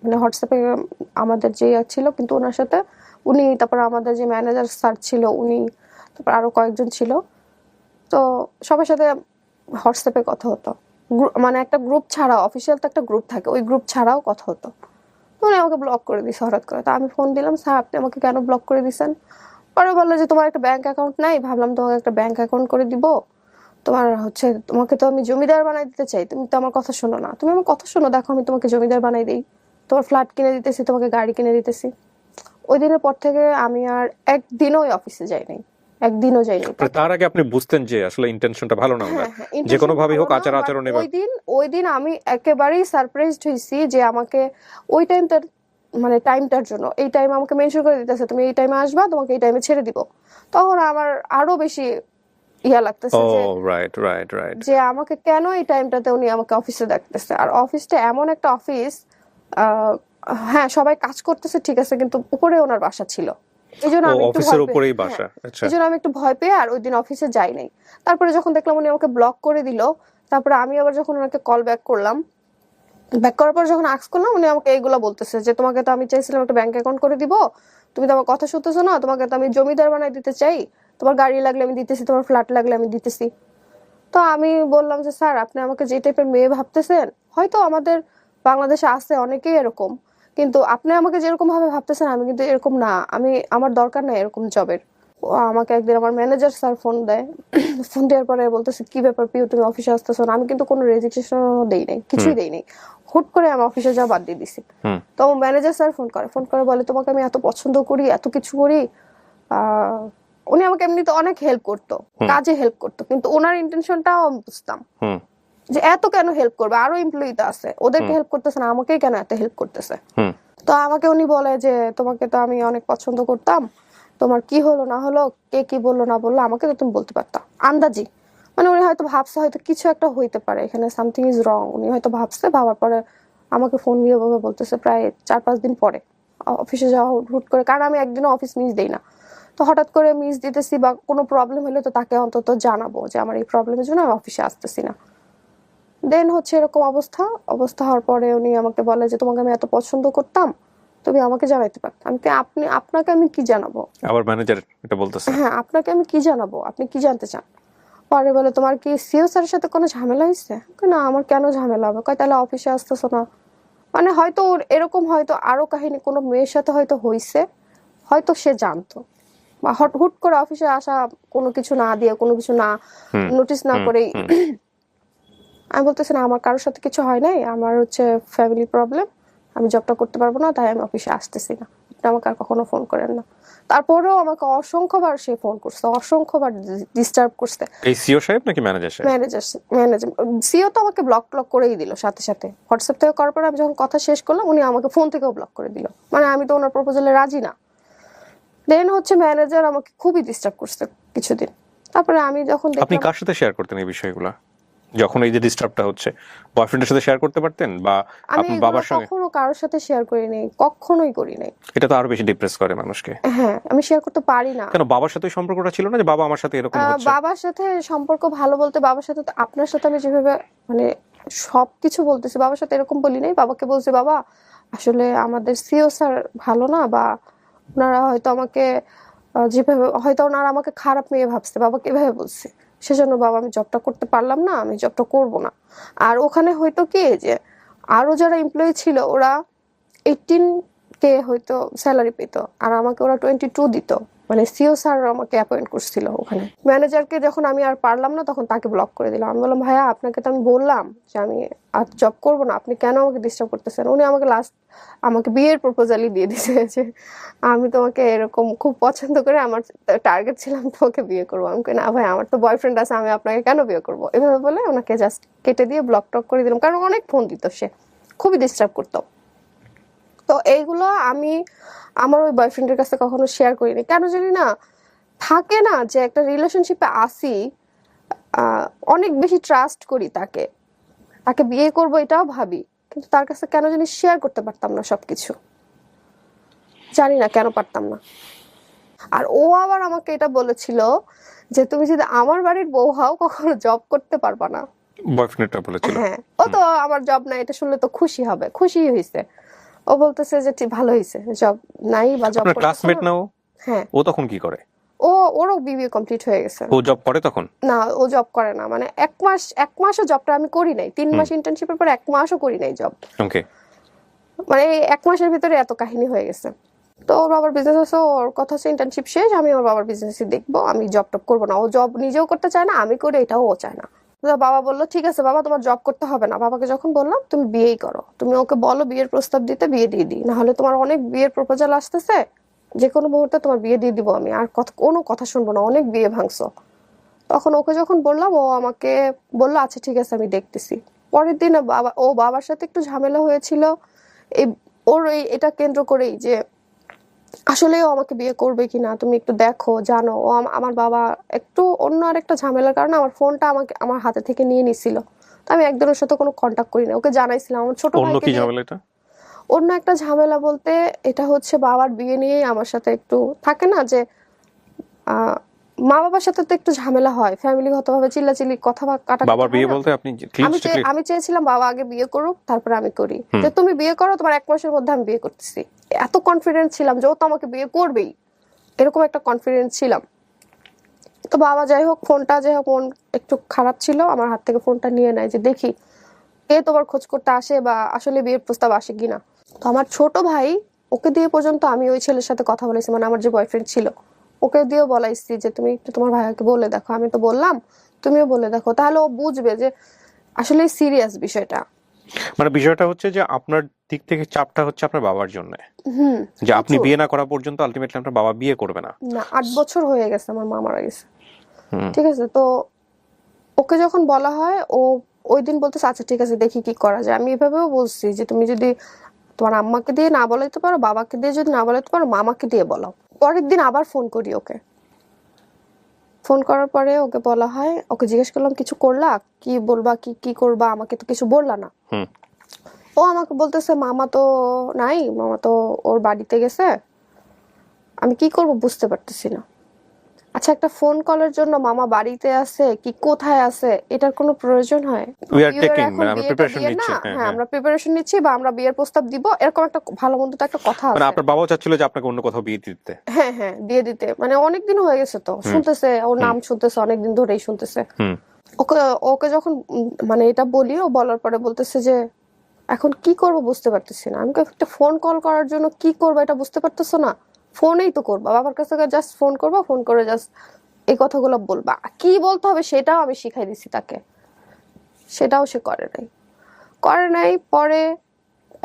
মানে হোয়াটসঅ্যাপে আমাদের যে ছিল, কিন্তু ওনার সাথে উনি, তারপর আমাদের যে ম্যানেজার স্যার ছিল উনি, তারপর আরো কয়েকজন ছিল, তো সবার সাথে হোয়াটসঅ্যাপে কথা হতো। মানে একটা গ্রুপ ছাড়া, অফিসিয়াল তো একটা গ্রুপ থাকে, ওই গ্রুপ ছাড়াও কথা হতো। তো উনি আমাকে ব্লক করে দিছে হঠাৎ করে। তো আমি ফোন দিলাম, স্যার আপনি আমাকে কেন ব্লক করে দিছেন। পরে বললো যে তোমার একটা ব্যাংক অ্যাকাউন্ট নাই, ভাবলাম তোমাকে একটা ব্যাংক অ্যাকাউন্ট করে দিব। তোমার হচ্ছে, তোমাকে তো আমি জমিদার বানাই দিতে চাই, তুমি তো আমার কথা শোনো না। তুমি আমার কথা শোনো, দেখো আমি তোমাকে জমিদার বানাই দিই, তোমার ফ্ল্যাট কিনে দিতেছি, তোমাকে গাড়ি কিনে দিতেছি। ওই দিনের পর থেকে আমি আর একদিনও ওই অফিসে যাই নাই, একদিনও যাই নাই। তার আগে আপনি বুঝতেন যে আসলে ইন্টেনশনটা ভালো না ওনার, যে কোনো ভাবেই হোক আচার আচরণে বা ওই দিন আমি একেবারেই সারপ্রাইজড হয়েছি যে আমাকে ওই টাইমটার, মানে টাইমটার জন্য, এই টাইম আমাকে মেনশন করে দিতেছে, তুমি এই টাইমে আসবা, তোমাকে এই টাইমে ছেড়ে দিব। তখন আমার আরো বেশি ইয়া লাগতেছে ও যে রাইট রাইট রাইট। যে আমাকে কেন এই টাইমটাতে উনি আমাকে অফিসে ডাকতেছে। আর অফিসটা এমন একটা অফিস, হ্যাঁ সবাই কাজ করতেছে ঠিক আছে, কিন্তু উপরে ওনার বাসা ছিল, এই জন্য আমি একটু অফিসের উপরেই বাসা। আচ্ছা। এই জন্য আমি একটু ভয় পেয়ে আর ওই দিন অফিসে যাই নাই। তারপরে যখন দেখলাম উনি আমাকে ব্লক করে দিল, তারপরে আমি আবার যখন ওনাকে কল ব্যাক করলাম, ব্যাক করার পর যখন আস্ক করলাম, উনি আমাকে এইগুলা বলতেছে যে তোমাকে তো আমি চাইছিলাম একটা ব্যাংক অ্যাকাউন্ট করে দিব, তুমি তো আমার কথা শুনতেছো না, তোমাকে তো আমি জমিদার বানাই দিতে চাই, তোমার গাড়ি লাগলে আমি দিতেছি, তোমার ফ্ল্যাট লাগলে আমি দিতেছি। তো আমি বললাম যে স্যার আপনি আমাকে যে টাইপের মেয়ে ভাবতেছেন, হয়তো আমাদের বাংলাদেশে আছে অনেকেই এরকম, কিন্তু আপনি আমাকে যেরকম ভাবে ভাবতেছেন আমি কিন্তু এরকম না, আমি আমার দরকার নাই এরকম জবের। আমাকে একদিন আমার ম্যানেজার স্যার ফোন দেয়, ফোন দেওয়ার পরে বলতেছে কি ব্যাপার পিউ তুমি অফিসে আসতেছো না। আমি কিন্তু কোনো রেজিস্ট্রেশনও দেই নাই, কিছুই দেই নাই, হুট করে আমি অফিসে যাওয়া বাদ দিয়ে দিছি। তো ম্যানেজার স্যার ফোন করে বলে তোমাকে আমি এত পছন্দ করি, এত কিছু করি। উনি আমাকে এমনিতে অনেক হেল্প করতো, কাজে হেল্প করতো, কিন্তু ওনার ইন্টেনশনটাও আমি বুঝতাম যে এত কেন হেল্প করবে, আরো এমপ্লয়ি তো আছে, ওদেরকে হেল্প করতেছে না, আমাকেই কেন এত হেল্প করতেছে। তো আমাকে উনি বলে যে তোমাকে তো আমি অনেক পছন্দ করতাম, তোমার কি হলো না হলো, কে কি বললো না বললো, আমাকে তো তুমি বলতে পারতা আন্দাজি। মানে উনি হয়তো ভাবছে হয়তো কিছু একটা হইতে পারে এখানে, সামথিং ইজ রং, উনি হয়তো ভাবছে। ভাবার পরে আমাকে ফোন দিয়ে বলতেছে প্রায় 4-5 দিন পরে অফিসে যাওয়া হুট করে, কারণ আমি একদিনও অফিস মিস দেই না। তো হঠাৎ করে মিস দিতেছি বা কোনো প্রবলেম হলে তো তাকে অন্তত জানাবো যে আমার এই প্রবলেমের জন্য আমি অফিসে আসতেছি না। দেন হচ্ছে এরকম অবস্থা হওয়ার পরে উনি আমাকে বলে যে তোমাকে আমি এত পছন্দ করতাম, তুমি আমাকে জানাইতে পারত। আপনাকে আমি কি জানাবো? আবার ম্যানেজার এটা বলতেছে? হ্যাঁ, আপনাকে আমি কি জানাবো, আপনি কি জানতে চান? পরে বলে তোমার কি সিও স্যারের সাথে কোনো ঝামেলা হয়েছে? না, আমার কেন ঝামেলা হবে? কয় তাহলে অফিসে আসতেছো না? মানে হয়তো ওর এরকম হয়তো আরো কাহিনী কোনো মেয়ের সাথে হয়তো হইছে, হয়তো সে জানতো, বা হুট করে অফিসে আসা, কোনো কিছু না দিয়ে, কোনো কিছু না নোটিস না করেই। আমি বলতেছি না, আমার কারোর সাথে কিছু হয় নাই, আমার হচ্ছে ফ্যামিলি প্রবলেম, আমি জবটা করতে পারবো না, তাই আমি অফিসে আসতেছি না, আপনি আমাকে আর কখনো ফোন করেন না। তারপরেও আমাকে অসংখ্যবার সে ফোন করছে, অসংখ্যবার ডিস্টার্ব করছে। এই সিও সাহেব নাকি ম্যানেজার সাহেব? ম্যানেজার সিও তো আমাকে ব্লক করেই দিল সাথে সাথে, হোয়াটসঅ্যাপ থেকে করার পরে আমি যখন কথা শেষ করলাম উনি আমাকে ফোন থেকেও ব্লক করে দিল, মানে আমি তো ওনার প্রপোজালে রাজি না। দেন হচ্ছে ম্যানেজার আমাকে খুবই ডিস্টার্ব করছে কিছুদিন। তারপরে আমি যখন আপনি দেখলাম, কার সাথে শেয়ার করতেন এই বিষয়গুলো যখন এই যে ডিস্টার্বটা হচ্ছে? বয়ফ্রেন্ডের সাথে শেয়ার করতে পারতেন, বা আমি আপনার এগুলো বাবার সঙ্গে? কখনো কারোর সাথে শেয়ার করি নাই, কখনোই করি নাই। এটা তো আরো বেশি ডিপ্রেস করে মানুষকে। হ্যাঁ, আমি শেয়ার করতে পারি না। কেন বাবার সাথে ওই সম্পর্কটা ছিল না যে বাবা আমার সাথে এরকম হচ্ছে? বাবার সাথে সম্পর্ক ভালো বলতে, বাবার সাথে তো আপনার সাথে আমি যেভাবে মানে সবকিছু বলতেছি, বাবার সাথে এরকম বলি নাই। বাবাকে বলছি, বাবা আসলে আমাদের সিও স্যার ভালো না, বা ওনারা হয়তো আমাকে যেভাবে হয়তো ওনারা আমাকে খারাপ মেয়ে ভাবছে, বাবাকে এভাবে বলছি। সেজন্য বাবা আমি জবটা করতে পারলাম না, আমি জবটা করব না। আর ওখানে হয়তো কি যে আরো যারা এমপ্লয়ি ছিল ওরা 18K হয়তো স্যালারি পেত, আর আমাকে ওরা 22 দিত। মানে সিও স্যার আমাকে অ্যাপয়েন্ট করছিল ওখানে। ম্যানেজারকে যখন আমি আর পারলাম না তখন তাকে ব্লক করে দিলাম। আমি বললাম, ভাইয়া আপনাকে তো আমি বললাম যে আমি আর জব করবো না, আপনি কেন আমাকে ডিস্টার্ব করতেছেন? উনি আমাকে আমাকে বিয়ের প্রপোজালই দিয়ে দিয়েছে যে আমি তোমাকে এরকম খুব পছন্দ করে, আমার টার্গেট ছিল আমি তোমাকে বিয়ে করবো। আমি কই, না ভাই, আমার তো বয়ফ্রেন্ড আছে, আমি আপনাকে কেন বিয়ে করবো? এভাবে বলে ওনাকে জাস্ট কেটে দিয়ে ব্লক টক করে দিলাম, কারণ অনেক ফোন দিত, সে খুবই ডিস্টার্ব করতো। তো এইগুলো আমি আমার ওই বয়ফ্রেন্ডের কাছে কখনো শেয়ার করিনি, কেন জানি না। থাকে না যে একটা রিলেশনশিপে আসি, অনেক বেশি ট্রাস্ট করি তাকে, তাকে বিয়ে করব এটাও ভাবি, কিন্তু তার কাছে কেন জানি শেয়ার করতে পারতাম না সবকিছু, জানি না কেন পারতাম না। আর ও আবার আমাকে এটা বলেছিল যে তুমি যদি আমার বাড়ির বউ হও কখনো জব করতে পারবা না। বয়ফ্রেন্ডটা বলেছিল? হ্যাঁ, ও তো আমার জব নাই এটা শুনলে তো খুশি হবে, খুশি হয়েছে। ও বলতেছে যে ঠিক ভালো হয়েছে, জব নাই বা জব আপনার ক্লাসমেট না ও? হ্যাঁ, ও তখন কি করে? ওরও বিবিএ কমপ্লিট হয়ে গেছে। ও জব করে তখন? না, ও জব করে না, মানে এক মাসও জবটা আমি করি নাই, 3 মাস ইন্টার্নশিপের পর 1 মাসও করি নাই জব। ওকে। মানে এই 1 মাসের ভিতরে এত কাহিনী হয়ে গেছে। তো ওর বাবার বিজনেস আছে, ওর কথা হচ্ছে ইন্টার্নশিপ শেষ আমি ওর বাবার বিজনেসই দেখবো, আমি জব টব করবো না। ও জব নিজেও করতে চায় না, আমি করে এটাও ও চায় না। তো বাবা বললো ঠিক আছে বাবা, তোমার জব করতে হবে না। বাবাকে যখন বললাম তুমি বিয়েই করো, তুমি ওকে বলো বিয়ের প্রস্তাব দিতে, বিয়ে দিয়ে দিই, না হলে তোমার অনেক বিয়ের প্রপোজাল আসতেছে, যে কোনো মুহূর্তে তোমার বিয়ে দিয়ে দিব আমি, আর কোনো কথা শুনবো না, অনেক বিয়ে ভাঙছো। তখন ওকে যখন বললাম, ও আমাকে বললো আচ্ছা ঠিক আছে আমি দেখতেছি। পরের দিন বাবার সাথে একটু ঝামেলা হয়েছিল এই এটা কেন্দ্র করেই, যে আসলে ও আমাকে বিয়ে করবে কিনা, তুমি একটু দেখো জানো। আমার বাবা একটু অন্য আরেকটা ঝামেলার কারণে আমার ফোনটা আমার হাতে থেকে নিয়ে নিছিল। তো আমি একজনের সাথে কোনো কন্টাক্ট করি না, ওকে জানাইছিলাম আমার ছোট অন্য ভাইকে কি দিয়ে। ঝামেলা এটা? অন্য একটা ঝামেলা বলতে এটা হচ্ছে বাবার বিয়ে নিয়েই আমার সাথে একটু থাকে না যে আহ মা বাবার সাথে তো একটু ঝামেলা হয়, ফ্যামিলিগতভাবে চিল্লাচিল্লি কথা কাটাকাটি বাবার হয় বিয়ে না? বলতে আপনি ক্লিন স্ট্রিক্টলি? আমি চেয়েছিলাম বাবা আগে বিয়ে করুক তারপরে আমি করি, যে তুমি বিয়ে করো, তোমার 1 মাসের মধ্যে আমি বিয়ে করতেছি। এত কনফিডেন্স ছিলাম যে ও তো আমাকে বিয়ে করবেই, এরকম একটা কনফিডেন্স ছিলাম। তো বাবা যাই হোক, ফোনটা যাই হোক মন একটু খারাপ ছিল, আমার হাত থেকে ফোনটা নিয়ে নেয় যে দেখি কে তোমার খোঁজ করতে আসে বা আসলে বিয়ের প্রস্তাব আসে কিনা। তো আমার ছোট ভাই, ওকে দিয়ে পর্যন্ত আমি ওই ছেলের সাথে কথা বলেছি, মানে আমার যে বয়ফ্রেন্ড ছিল ওকে দিয়েও বলাইছি যে তুমি একটু তোমার ভাইয়াকে বলে দেখো, আমি তো বললাম তুমিও বলে দেখো, তাহলে ও বুঝবে যে আসলে সিরিয়াস বিষয়টা। মানে বিষয়টা হচ্ছে যে আপনার দিক থেকে চাপটা হচ্ছে আপনার বাবার জন্য, যে আপনি প্রচুর। বিয়ে না করা পর্যন্ত আলটিমেটলি আপনার বাবা বিয়ে করবে না। না, 8 বছর হয়ে গেছে আমার মা মারা গেছে, ঠিক আছে। তো ওকে যখন বলা হয়, ও ওই দিন বলতেছে আচ্ছা ঠিক আছে দেখি কি করা যায়। আমি এভাবেও বলছি যে তুমি যদি তোমার আম্মাকে দিয়ে না বলাইতে পারো, বাবাকে দিয়ে যদি না বলাইতে পারো, মামাকে দিয়ে বলাও। পরের দিন আবার ফোন করি ওকে, ফোন করার পরে ওকে বলা হয়, ওকে জিজ্ঞেস করলাম কিছু করলা, কি বলবা, কি কি করবা, আমাকে তো কিছু বললা না। ও আমাকে বলতেছে মামা তো নাই, মামা তো ওর বাড়িতে গেছে, আমি কি করব বুঝতে পারতেছি না। আচ্ছা, একটা ফোন কলের জন্য মামা বাড়িতে আছে কি কোথায় আছে এটার কোনো প্রয়োজন হয়? উই আর বিয়ের টেকিং, এখন মানে আমরা বিয়েটা প্রিপারেশন দিয়ে নিচ্ছি। না, হ্যাঁ, হ্যাঁ হ্যাঁ। আমরা প্রিপারেশন নিচ্ছি বা আমরা বিয়ের প্রস্তাব দিব, এরকম একটা ভালো মন্দ তো একটা কথা মানে আছে। আপনার বাবাও চাচ্ছিল যে আপনাকে অন্য কোথাও বিয়ে দিতে। হ্যাঁ হ্যাঁ, বিয়ে দিতে, মানে অনেকদিন হয়ে গেছে তো, শুনতেছে ওর নাম শুনতেছে, অনেকদিন ধরেই শুনতেছে। হুম। ওকে ওকে যখন মানে এটা বলি, ও বলার পরে বলতেছে যে এখন কি করব বুঝতে পারতেছি না। আমি একটা ফোন কল করার জন্য কি করবো এটা বুঝতে পারতেছো না? ফোনেই তো করবা, বাবার কাছ থেকে জাস্ট ফোন করবা, ফোন করে জাস্ট এই কথাগুলো বলবা, কি বলতে হবে সেটাও আমি শিখাই দিছি তাকে, সেটাও সে করে নাই। পরে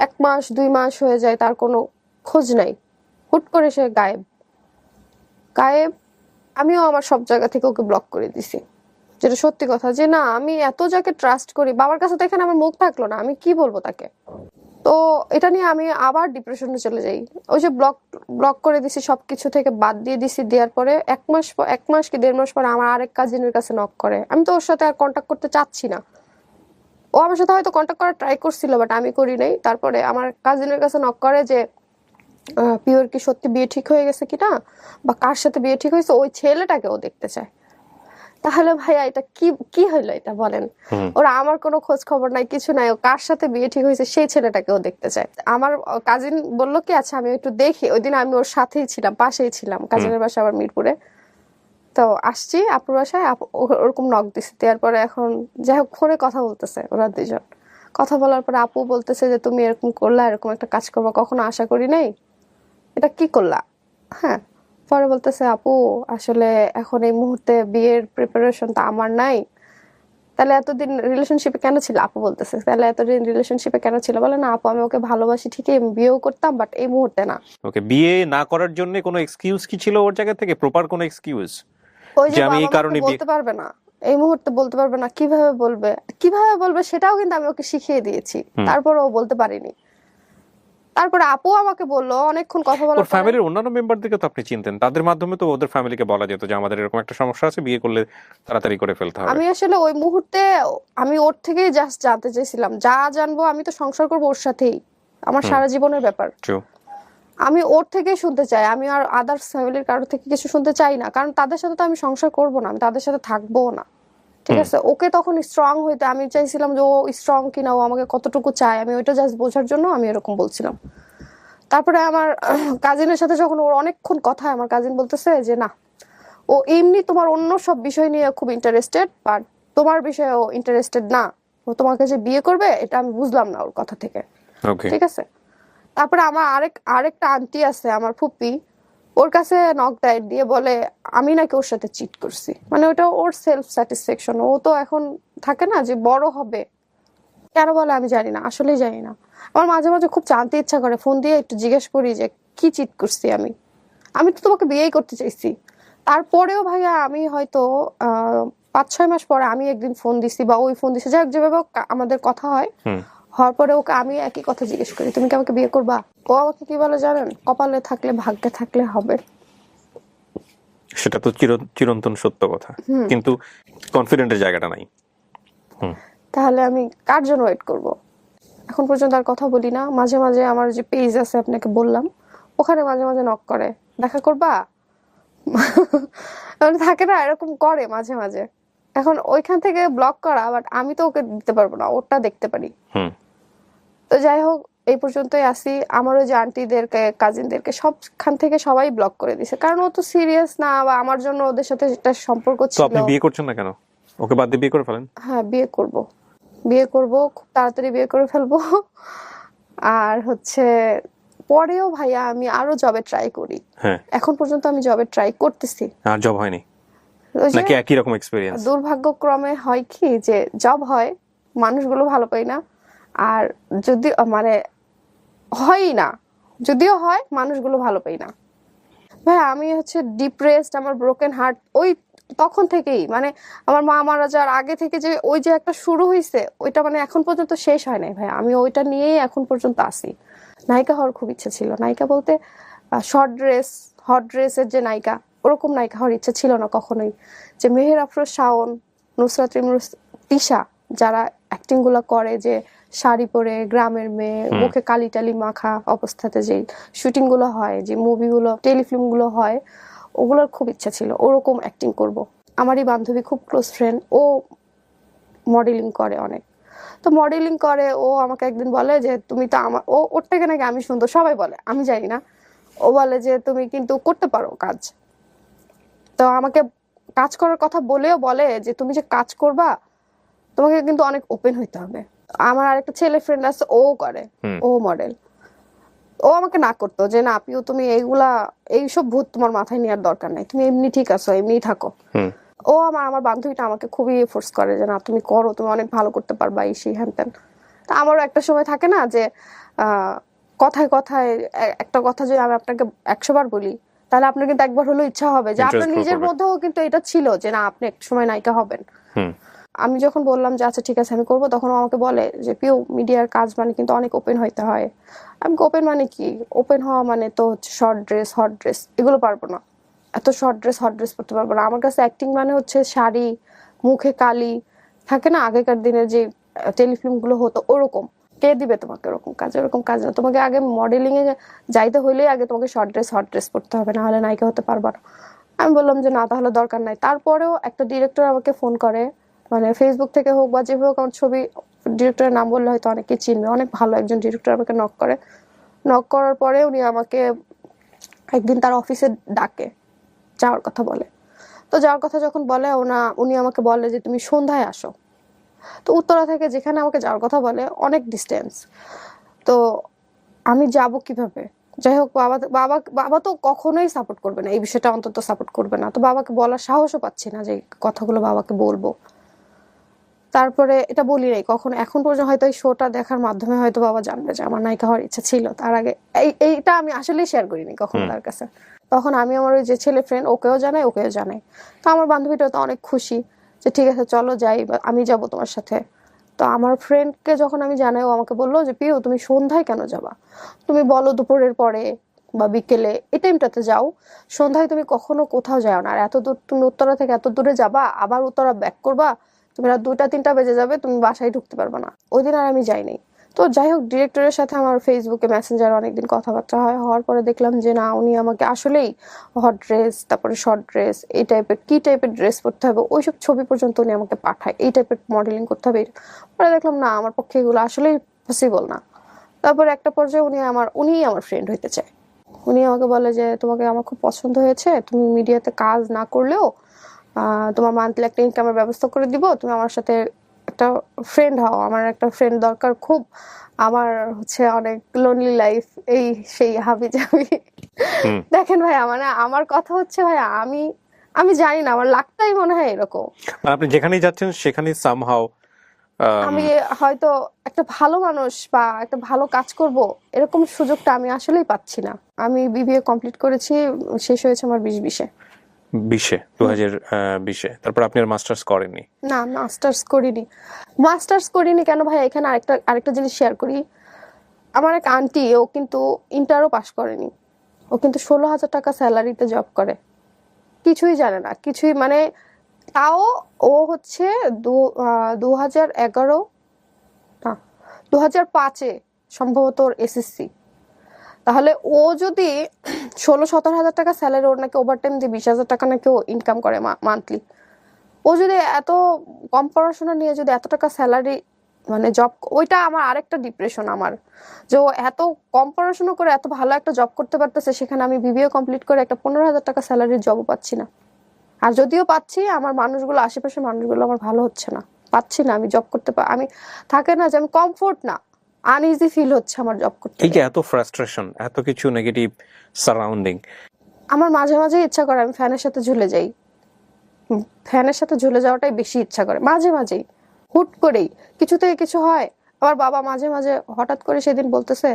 1 মাস 2 মাস হয়ে যায়, তার কোনো খোঁজ নাই, হুট করে সে গায়েব। আমিও আমার সব জায়গা থেকে ওকে ব্লক করে দিছি, যেটা সত্যি কথা, যে না আমি এত যাকে ট্রাস্ট করি, বাবার কাছে তো এখানে আমার মুখ থাকলো না, আমি কি বলবো তাকে। তো এটা নিয়ে আমি আবার ডিপ্রেশনে চলে যাই। ওই যে ব্লক করে দিছি, সবকিছু থেকে বাদ দিয়ে দিছি, দেওয়ার পরে 1 মাস কি 1.5 মাস পরে আমার আরেক কাজিনের কাছে নক করে। আমি তো ওর সাথে আর কন্ট্যাক্ট করতে চাচ্ছি না, ও আমার সাথে হয়তো কন্ট্যাক্ট করার ট্রাই করছিল, বাট আমি করি নাই। তারপরে আমার কাজিনের কাছে নক করে যে পিওর কি সত্যি বিয়ে ঠিক হয়ে গেছে কিনা, বা কার সাথে বিয়ে ঠিক হয়েছে, ওই ছেলেটাকে ও দেখতে চায়। তাহলে ভাইয়া এটা কি কি হইলো এটা বলেন? ওরা আমার কোনো খোঁজ খবর নাই, কিছু নাই, ও কার সাথে বিয়ে ঠিক হয়েছে সেই ছেলেটাকেও দেখতে চায়। আমার কাজিন বললো কি আচ্ছা আমি একটু দেখি, ওই দিন আমি ওর সাথেই ছিলাম, পাশেই ছিলাম, কাজিনের বাসা আবার মিরপুরে। তো আসছি আপুর বাসায়, ওরকম নক দিছি, দেওয়ার পরে এখন যাই হোক ফোনে কথা বলতেছে ওরা দুজন। কথা বলার পরে আপু বলতেছে যে তুমি এরকম করলা, এরকম একটা কাজ করবো কখনো আশা করি নাই, এটা কি করলা? হ্যাঁ, পরে বলতেছে আপু আসলে এখন এই মুহূর্তে বিয়ের প্রিপারেশন তো আমার নাই। তাহলে এতদিন রিলেশনশিপে কেন ছিল? আপু বলতেছে তাহলে এতদিন রিলেশনশিপে কেন ছিল? বলে না আপু আমি ওকে ভালোবাসি ঠিকই, আমি বিয়েও করতাম, বাট এই মুহূর্তে না। ওকে, বিয়ে না করার জন্য কোনো এক্সকিউজ কি ছিল ওর জায়গা থেকে, প্রপার কোনো এক্সকিউজ? ওই যে যে আমি বাবা এই কারণে মাকে বলতে পারবে না, এই মুহূর্তে বলতে পারবে না, কিভাবে বলবে সেটাও কিন্তু আমি ওকে শিখিয়ে দিয়েছি, তারপর ও বলতে পারিনি। তারপরে আপু আমাকে বললো অনেকক্ষণ কথা ওর বলার পরে, ফ্যামিলির অন্যান্য মেম্বারদেরকে তো আপনি চিনতেন, তাদের মাধ্যমে তো ওদের ফ্যামিলিকে বলা যেত যে আমাদের এরকম একটা সমস্যা আছে, বিয়ে করলে তাড়াতাড়ি করে ফেলতে হবে। আমি আসলে ওই মুহূর্তে আমি ওর থেকেই জাস্ট জানতে চাইছিলাম, যা জানবো আমি তো সংসার করবো ওর সাথেই, আমার সারা জীবনের ব্যাপার, ট্রু। আমি ওর থেকেই শুনতে চাই, আমি আর আদার্স ফ্যামিলির কারোর থেকে কিছু শুনতে চাই না, কারণ তাদের সাথে তো আমি সংসার করবো না, আমি তাদের সাথে থাকবো না। ঠিক আছে, ওকে তখন স্ট্রং হইতে আমি চাইছিলাম যে ও স্ট্রং কিনা, ও আমাকে কতটুকু চায়, আমি ওইটা জাস্ট বোঝার জন্য আমি এরকম বলছিলাম। তারপরে আমার কাজিনের সাথে যখন ওর অনেকক্ষণ কথা, আমার কাজিন বলতেছে যে না ও এমনি তোমার অন্য সব বিষয় নিয়ে খুব ইন্টারেস্টেড, বাট তোমার বিষয়ে ও ইন্টারেস্টেড না, ও তোমাকে যে বিয়ে করবে এটা আমি বুঝলাম না ওর কথা থেকে। ওকে। ঠিক আছে, তারপরে আমার আরেকটা আন্টি আছে আমার ফুপি, ওর কাছে নক দেয়, দিয়ে বলে আমি নাকি ওর সাথে চিট করছি, মানে ওটা ওর সেলফ স্যাটিসফ্যাকশন, ও তো এখন থাকে না যে বড় হবে, কেন বলে আমি জানি না, আসলেই জানি না। আমার মাঝে মাঝে খুব জানতে ইচ্ছা করে, ফোন দিয়ে একটু জিজ্ঞেস করি যে কি চিট করছি আমি তো তোমাকে বিয়েই করতে চাইছি। তারপরেও ভাইয়া আমি হয়তো 5-6 মাস পরে আমি একদিন ফোন দিছি বা ওই ফোন দিছে, যাই হোক যেভাবে আমাদের কথা হয়, হওয়ার পরে ওকে আমি একই কথা জিজ্ঞেস করি, তুমি কি আমাকে বিয়ে করবা? ও আমাকে কি বলে জানেন? কপালে থাকলে ভাগ্যে থাকলে হবে। সেটা তো চিরন্তন সত্য কথা, কিন্তু কনফিডেন্টের জায়গাটা নাই। তাহলে আমি কার জন্য ওয়েট করব? এখন পর্যন্ত আর কথা বলি না। মাঝে মাঝে আমার যে পেজ আছে আপনাকে বললাম, ওখানে মাঝে মাঝে নক করে, দেখা করবা? থাকে না, এরকম করে মাঝে মাঝে। এখন ওইখান থেকে ব্লক করা, বাট আমি তো ওকে দিতে পারবো না, ওরটা দেখতে পারি। তো যাই হোক, এই পর্যন্তই আসি। আমার ওই যে আন্টিদেরকে, কাজিনদেরকে সবখান থেকে সবাই ব্লক করে দিছে, কারণ ও তো সিরিয়াস না, বা আমার জন্য ওদের সাথে একটা সম্পর্ক তো ছিল। আপনি বিয়ে করছেন না কেন? ওকে বাদ দিয়ে বিয়ে করে ফেলেন। হ্যাঁ, বিয়ে করব খুব তাড়াতাড়ি বিয়ে করে ফেলবো। আর হচ্ছে পরেও ভাইয়া আমি আরো জবে ট্রাই করি। হ্যাঁ, এখন পর্যন্ত আমি জবে ট্রাই করতেছি। আর জব হয়নি ওই যে নাকি একই রকম এক্সপেরিয়েন্স? দুর্ভাগ্যক্রমে হয় কি যে জব হয়, মানুষগুলো ভালো পাই না, আর যদি মানে হয়ই না, যদিও হয় মানুষগুলো ভালো পাই না। ভাই আমি হচ্ছে ডিপ্রেসড, আমার ব্রোকেন হার্ট ওই তখন থেকেই, মানে আমার মা মারা যাওয়ার আগে থেকে যে ওই যে একটা শুরু হয়েছে, ওইটা মানে এখন পর্যন্ত শেষ হয় নাই ভাই, আমি ওইটা নিয়েই এখন পর্যন্ত আসি। নায়িকা হওয়ার খুব ইচ্ছা ছিল, নায়িকা বলতে হট ড্রেসের যে নায়িকা, ওরকম নায়িকা হওয়ার ইচ্ছা ছিল না কখনোই। যে মেহের আফরোজ শাওন, নুসরাত ইমরোজ, তিশা, যারা অ্যাক্টিং গুলো করে, যে শাড়ি পরে গ্রামের মেয়ে, মুখে কালি টালি মাখা অবস্থাতে যে শুটিং গুলো হয়, যে মুভিগুলো টেলিফিল্ম গুলো হয়, ওগুলোর খুব ইচ্ছা ছিল ওরকম অ্যাক্টিং করব। আমারই বান্ধবী খুব ক্লোজ ফ্রেন্ড, ও মডেলিং করে অনেক। তো মডেলিং করে, ও আমাকে একদিন বলে যে তুমি তো আমার, ওর থেকে নাকি আমি সুন্দর সবাই বলে, আমি জানি না। ও বলে যে তুমি কিন্তু করতে পারো কাজ। তো আমাকে কাজ করার কথা বলেও বলে যে তুমি যে কাজ করবা তোমাকে কিন্তু অনেক ওপেন হইতে হবে। আমার আরেকটা ছেলে ফ্রেন্ড আছে, ও করে, ও মডেল। ও আমাকে না করতো যে না পিউ তুমি এইসব ভূত তোমার মাথায় নেওয়ার দরকার নাই, তুমি এমনি ঠিক আছো, এমনি থাকো। ও আমার বান্ধবীটা আমাকে খুবই ফোর্স করে যে না তুমি করো, তুমি অনেক ভালো করতে পারবা, এই সেই হ্যান ত্যান। তা আমারও একটা সময় থাকে না যে কথায় কথায় একটা কথা যদি আমি আপনাকে 100 বার বলি তাহলে আপনার কিন্তু একবার হলেও ইচ্ছা হবে যে আপনার নিজের মধ্যেও কিন্তু এটা ছিল যে না আপনি একটা সময় নায়িকা হবেন। আমি যখন বললাম যে আচ্ছা ঠিক আছে আমি করবো, তখন ও আমাকে বলে যে পিউ মিডিয়ার কাজ মানে কিন্তু অনেক ওপেন হইতে হয়। আমি ওপেন মানে কি, ওপেন হওয়া মানে তো হচ্ছে শর্ট ড্রেস হট ড্রেস এগুলো পারবো না, এত শর্ট ড্রেস হট ড্রেস পরতে পারবো না। আমার কাছে অ্যাক্টিং মানে হচ্ছে শাড়ি, মুখে কালি থাকে না, আগেকার দিনের যে টেলিফিল্ম গুলো হতো ওরকম। কে দিবে তোমাকে ওরকম কাজ? ওরকম কাজ না, তোমাকে আগে মডেলিং এ যাইতে হইলেই আগে তোমাকে শর্ট ড্রেস হট ড্রেস পরতে হবে, না হলে নায়িকা হতে পারবা না। আমি বললাম যে না তাহলে দরকার নাই। তারপরেও একটা ডিরেক্টর আমাকে ফোন করে, মানে ফেসবুক থেকে হোক বা যেভাবে হোক, আমার ছবি, ডিরেক্টরের নাম বললে হয়তো অনেকে চিনবে, অনেক ভালো একজন ডিরেক্টর আমাকে নক করে। নক করার পরে উনি আমাকে একদিন তার অফিসে ডাকে, যাওয়ার কথা বলে। তো যাওয়ার কথা যখন বলে উনি আমাকে বলে যে তুমি সন্ধ্যায় আসো। তো উত্তরা থেকে যেখানে আমাকে যাওয়ার কথা বলে অনেক ডিস্টেন্স, তো আমি যাব কিভাবে? যাই হোক, বাবা তো কখনোই সাপোর্ট করবে না, এই বিষয়টা অন্তত সাপোর্ট করবে না। তো বাবাকে বলার সাহসও পাচ্ছি না যে কথাগুলো বাবাকে বলবো। তারপরে এটা বলি নাই কখনো, এখন পর্যন্ত হয়তো এই শোটা দেখার মাধ্যমে হয়তো বাবা জানবে যে আমার নায়িকা হওয়ার ইচ্ছা ছিল। তার আগে এইটা আমি আসলেই শেয়ার করিনি কখনো তার কাছে। তখন আমি আমার ওই যে ছেলে ফ্রেন্ড ওকেও জানাই। তো আমার বান্ধবীটা তো অনেক খুশি যে ঠিক আছে চলো যাই, আমি যাব তোমার সাথে। তো আমার ফ্রেন্ডকে যখন আমি জানাই, ও আমাকে বললো যে পিউ তুমি সন্ধ্যায় কেন যাবা? তুমি বলো দুপুরের পরে বা বিকেলে, এই টাইমটাতে যাও। সন্ধ্যায় তুমি কখনো কোথাও যাও না, আর এত দূর তুমি উত্তরা থেকে এত দূরে যাবা, আবার উত্তরা ব্যাক করবা, তুমি রাত 2টা 3টা বেজে যাবে, তুমি বাসায় ঢুকতে পারবে না। ওই দিন আর আমি যাইনি। তো যাই হোক, ডিরেক্টরের সাথে আমার ফেসবুকে মেসেঞ্জারে অনেকদিন কথাবার্তা হওয়ার পরে দেখলাম যে না উনি আমাকে আসলেই হট ড্রেস, তারপরে শর্ট ড্রেস, এই টাইপের কি টাইপের ড্রেস পরতে হবে ওইসব ছবি পর্যন্ত উনি আমাকে পাঠায়, এই টাইপের মডেলিং করতে হবে। পরে দেখলাম না আমার পক্ষে এগুলো আসলেই পসিবল না। তারপর একটা পর্যায়ে উনিই আমার ফ্রেন্ড হইতে চায়। উনি আমাকে বলে যে তোমাকে আমার খুব পছন্দ হয়েছে, তুমি মিডিয়াতে কাজ না করলেও তোমার মান্থলি একটা ইনকামের ব্যবস্থা করে দিব, তুমি আমার সাথে একটা ফ্রেন্ড হও, আমার একটা ফ্রেন্ড দরকার খুব, আমার হচ্ছে অনেক লোনলি লাইফ, এই সেই হাবি জাবি। দেখেন ভাইয়া, মানে আমার কথা হচ্ছে ভাইয়া, আমি জানি না, আমার লাগতাই মনে হয় এরকম। আপনি যেখানেই যাচ্ছেন সেখানেই সামহাও আমি হয়তো একটা ভালো মানুষ বা একটা ভালো কাজ করব এরকম সুযোগটা আমি আসলেই পাচ্ছি না। আমি বিবিএ কমপ্লিট করেছি, শেষ হয়েছে আমার 2020-এ। 2020 তারপর আপনি আর মাস্টার্স করেননি? না, মাস্টার্স করিনি কেন ভাই, এখানে আরেকটা জিনিস শেয়ার করি। আমার এক আন্টি, ও কিন্তু ইন্টারও পাস করেনি, ও কিন্তু 16,000 টাকা স্যালারিতে জব করে, কিছুই জানে না, কিছুই মানে। তাও ও হচ্ছে 2011 না 2005-এ সম্ভবত ওর এসএসসি। তাহলে ও যদি 16-17 হাজার টাকা স্যালারি, ওর নাকি ওভারটাইম দিয়ে 20,000 টাকা নাকি ও ইনকাম করে মান্থলি। ও যদি এত কম পড়াশোনা নিয়ে যদি এত টাকা স্যালারি মানে জব, ওইটা আমার আরেকটা ডিপ্রেশন আমার, যে ও এত কম পড়াশোনা করে এত ভালো একটা জব করতে পারতেছে, সেখানে আমি বিবিএ কমপ্লিট করে একটা 15,000 টাকা স্যালারির জবও পাচ্ছি না। আর যদিও পাচ্ছি, আমার মানুষগুলো, আশেপাশের মানুষগুলো আমার ভালো হচ্ছে না, পাচ্ছি না আমি জব করতে আমি থাকে না যে আমি কমফোর্ট না, আনইজি ফিল হচ্ছে আমার জব করতে। এই যে এত ফ্রাস্ট্রেশন, এত কিছু নেগেটিভ সারাউন্ডিং, আমার মাঝে মাঝে ইচ্ছা করে আমি ফ্যানের সাথে ঝুলে যাই, ফ্যানের সাথে ঝুলে যাওয়াটাই বেশি ইচ্ছা করে মাঝে মাঝেই, হুট করেই কিছু থেকে কিছু হয়। আবার বাবা মাঝে মাঝে হঠাৎ করে সেদিন বলতেছে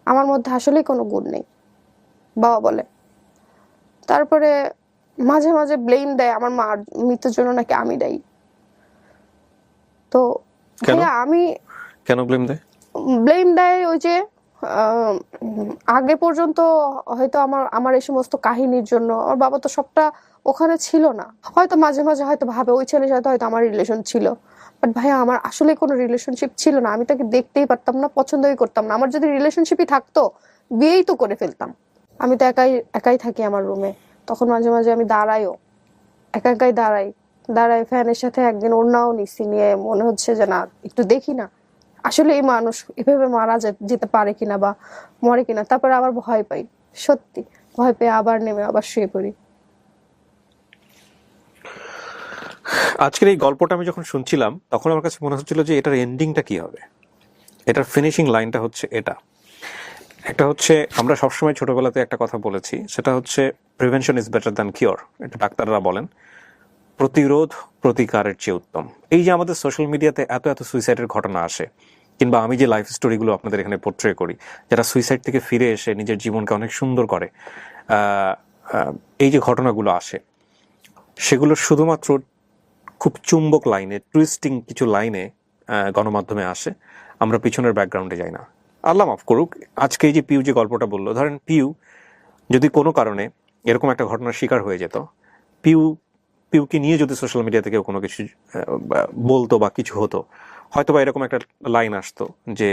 আমার মধ্যে আসলেই কোনো গুণ নেই, বাবা বলে। তারপরে মাঝে মাঝে ব্লেম দেয় আমার মার মৃত্যুর জন্য নাকি আমি দায়ী। তো আমি কেন ব্লেম দেয় ওই যে আগে পর্যন্ত হয়তো আমার এই সমস্ত কাহিনীর জন্য আমার বাবা তো সবটা ওখানে ছিল না, হয়তো মাঝে মাঝে হয়তো ভাবে ওই ছেলের সাথে হয়তো আমার রিলেশন ছিল, বাট ভাইয়া আমার আসলে কোনো রিলেশনশিপ ছিল না, আমি তাকে দেখতেই পারতাম না, পছন্দই করতাম না। আমার যদি রিলেশনশিপই থাকতো বিয়েই তো করে ফেলতাম। আমি তো একাই থাকি আমার রুমে, তখন মাঝে মাঝে আমি দাঁড়াইও, একা একাই দাঁড়াই ফ্যানের সাথে। একদিন ওড়নাও নিছি, নিয়ে মনে হচ্ছে যে না একটু দেখি না আসলে এই মানুষ এভাবে মারা যেতে পারে কিনা বা মরে কিনা। তারপরে আবার ভয় পাই, সত্যি ভয় পেয়ে আবার নেমে আবার শুয়ে পড়ি। আজকের এই গল্পটা আমি যখন শুনছিলাম তখন আমার কাছে মনে হচ্ছিল যে এটার এন্ডিংটা কি হবে, এটার ফিনিশিং লাইনটা হচ্ছে এটা। একটা হচ্ছে আমরা সবসময় ছোটবেলাতে একটা কথা বলেছি, সেটা হচ্ছে prevention is better than cure. এটা ডাক্তাররা বলেন, প্রতিরোধ প্রতিকারের চেয়ে উত্তম। এই যে আমাদের সোশ্যাল মিডিয়াতে এত এত সুইসাইডের ঘটনা আসে, কিংবা আমি যে লাইফ স্টোরিগুলো আপনাদের এখানে পোর্ট্রে করি, যারা সুইসাইড থেকে ফিরে এসে নিজের জীবনকে অনেক সুন্দর করে, এই যে ঘটনাগুলো আসে, সেগুলো শুধুমাত্র খুব চুম্বক লাইনে, টুইস্টিং কিছু লাইনে গণমাধ্যমে আসে। আমরা পিছনের ব্যাকগ্রাউন্ডে যাই না। আল্লাহ মাফ করুক, আজকে এই যে পিউ যে গল্পটা বললো, ধরেন পিউ যদি কোনো কারণে এরকম একটা ঘটনার শিকার হয়ে যেত, পিউকে নিয়ে যদি সোশ্যাল মিডিয়া থেকে কোনো কিছু বলতো বা কিছু হতো, হয়তো বা এরকম একটা লাইন আসতো যে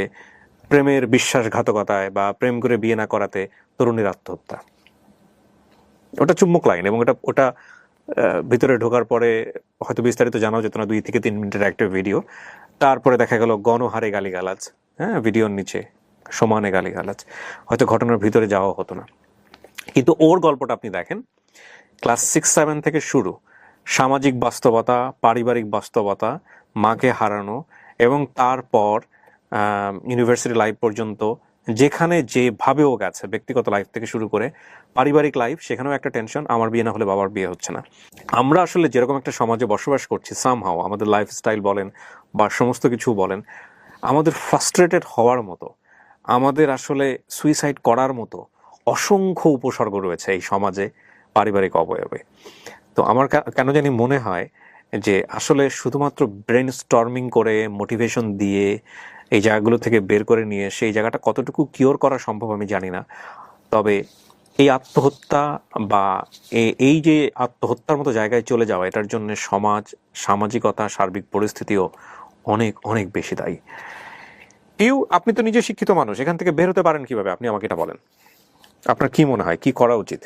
প্রেমের বিশ্বাসঘাতকতায় বা প্রেম করে বিয়ে না করাতে তরুণীর আত্মহত্যা। ওটা চুম্বক লাইন, এবং ওটা ভিতরে ঢোকার পরে হয়তো বিস্তারিত জানাও যেত না, 2 থেকে 3 মিনিটের একটা ভিডিও। তারপরে দেখা গেল গণহারে গালিগালাজ, হ্যাঁ, ভিডিওর নিচে সমানে গালিগালাজ, হয়তো ঘটনার ভিতরে যাওয়া হতো না। কিন্তু ওর গল্পটা আপনি দেখেন, ক্লাস 6-7 থেকে শুরু, সামাজিক বাস্তবতা, পারিবারিক বাস্তবতা, মাকে হারানো, এবং তারপর ইউনিভার্সিটি লাইফ পর্যন্ত যেখানে যেভাবেও গেছে, ব্যক্তিগত লাইফ থেকে শুরু করে পারিবারিক লাইফ, সেখানেও একটা টেনশন, আমার বিয়ে না হলে বাবার বিয়ে হচ্ছে না। আমরা আসলে যেরকম একটা সমাজে বসবাস করছি, সামহাও আমাদের লাইফস্টাইল বলেন বা সমস্ত কিছু বলেন, আমাদের ফ্রাস্ট্রেটেড হওয়ার মতো, আমাদের আসলে সুইসাইড করার মতো অসংখ্য উপসর্গ রয়েছে এই সমাজে, পারিবারিক অবয়বে। তো আমার কেন জানি মনে হয় যে আসলে শুধুমাত্র ব্রেন স্টর্মিং করে, মোটিভেশন দিয়ে এই জায়গাগুলো থেকে বের করে নিয়ে সেই জায়গাটা কতটুকু কিওর করা সম্ভব আমি জানি না। তবে এই আত্মহত্যা বা এই যে আত্মহত্যার মতো জায়গায় চলে যাওয়া, এটার জন্য সমাজ, সামাজিকতা, সার্বিক পরিস্থিতিও অনেক অনেক বেশি দায়ী। আপনি তো নিজে শিক্ষিত মানুষ, এখান থেকে বের হতে পারেন কিভাবে? আপনি আমাকে এটা বলেন, আপনার কি মনে হয় কি করা উচিত?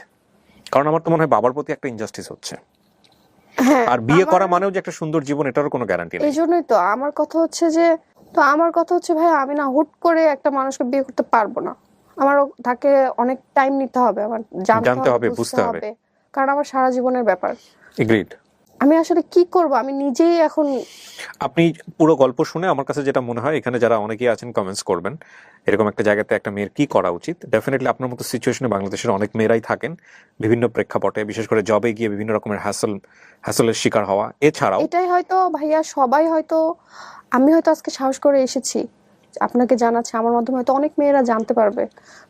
কারণ আমার তো মনে হয় বাবার প্রতি একটা ইনজাস্টিস হচ্ছে, হ্যাঁ, আর বিয়ে করা মানেও যে একটা সুন্দর জীবন, এটারও কোনো গ্যারান্টি নেই। এই জন্যই তো আমার কথা হচ্ছে ভাই, আমি না হুট করে একটা মানুষকে বিয়ে করতে পারবো না। আমার তাকে অনেক টাইম নিতে হবে, আমার জানতে হবে, বুঝতে হবে, কারণ আমার সারা জীবনের ব্যাপার। এগ্রিড। আমি আসলে কি করব, আমি নিজেই এখন। আপনি পুরো গল্প শুনে আমার কাছে যেটা মনে হয়, এখানে যারা অনেকেই আছেন কমেন্টস করবেন, এরকম একটা জায়গাতে একটা মেয়ের কি করা উচিত। ডেফিনেটলি আপনার মতো সিচুয়েশনে বাংলাদেশের অনেক মেয়েরাই থাকেন, বিভিন্ন প্রেক্ষাপটে, বিশেষ করে জবে গিয়ে বিভিন্ন রকমের হ্যাসেলের শিকার হওয়া। এছাড়াও এটাই হয়তো ভাইয়া, সবাই হয়তো, আমি হয়তো আজকে সাহস করে এসেছি আপনাকে জানাচ্ছি, আমার মাধ্যমে হয়তো অনেক মেয়েরা জানতে পারবে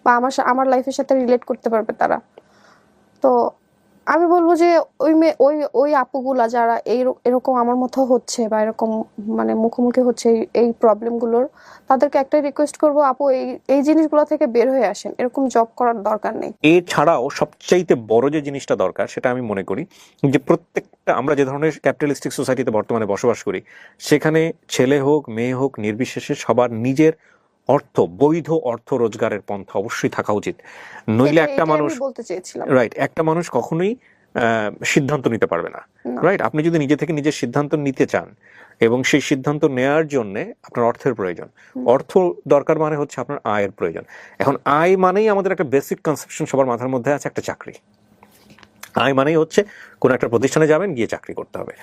বা আমার লাইফের সাথে রিলেট করতে পারবে তারা। তো আমি বলবো যে ওই আপুগুলা যারা এরকম আমার মতো হচ্ছে বা এরকম মানে মুখোমুখি হচ্ছে এই প্রবলেমগুলোর, তাদেরকে একটাই রিকোয়েস্ট করবো, আপু এই জিনিসগুলো থেকে বের হয়ে আসেন, এরকম জব করার দরকার নেই। এছাড়াও সবচাইতে বড় যে জিনিসটা দরকার, সেটা আমি মনে করি যে প্রত্যেকটা, আমরা যে ধরনের ক্যাপিটালিস্টিক সোসাইটিতে বর্তমানে বসবাস করি, সেখানে ছেলে হোক মেয়ে হোক নির্বিশেষে সবার নিজের বৈধ অর্থ রোজগারের পন্থা অবশ্যই থাকা উচিত। নইলে একটা মানুষ, বলতে চেয়েছিলাম, রাইট, একটা মানুষ কখনোই সিদ্ধান্ত নিতে পারবে না। রাইট, আপনি যদি নিজে থেকে নিজের সিদ্ধান্ত নিতে চান, এবং সেই সিদ্ধান্ত নেওয়ার জন্য আপনার অর্থের প্রয়োজন, অর্থ দরকার মানে হচ্ছে আপনার আয়ের প্রয়োজন। এখন আয় মানেই আমাদের একটা বেসিক কনসেপশন সবার মাথার মধ্যে আছে, একটা চাকরি। আয় মানেই হচ্ছে কোন একটা প্রতিষ্ঠানে যাবেন, গিয়ে চাকরি করতে হবে।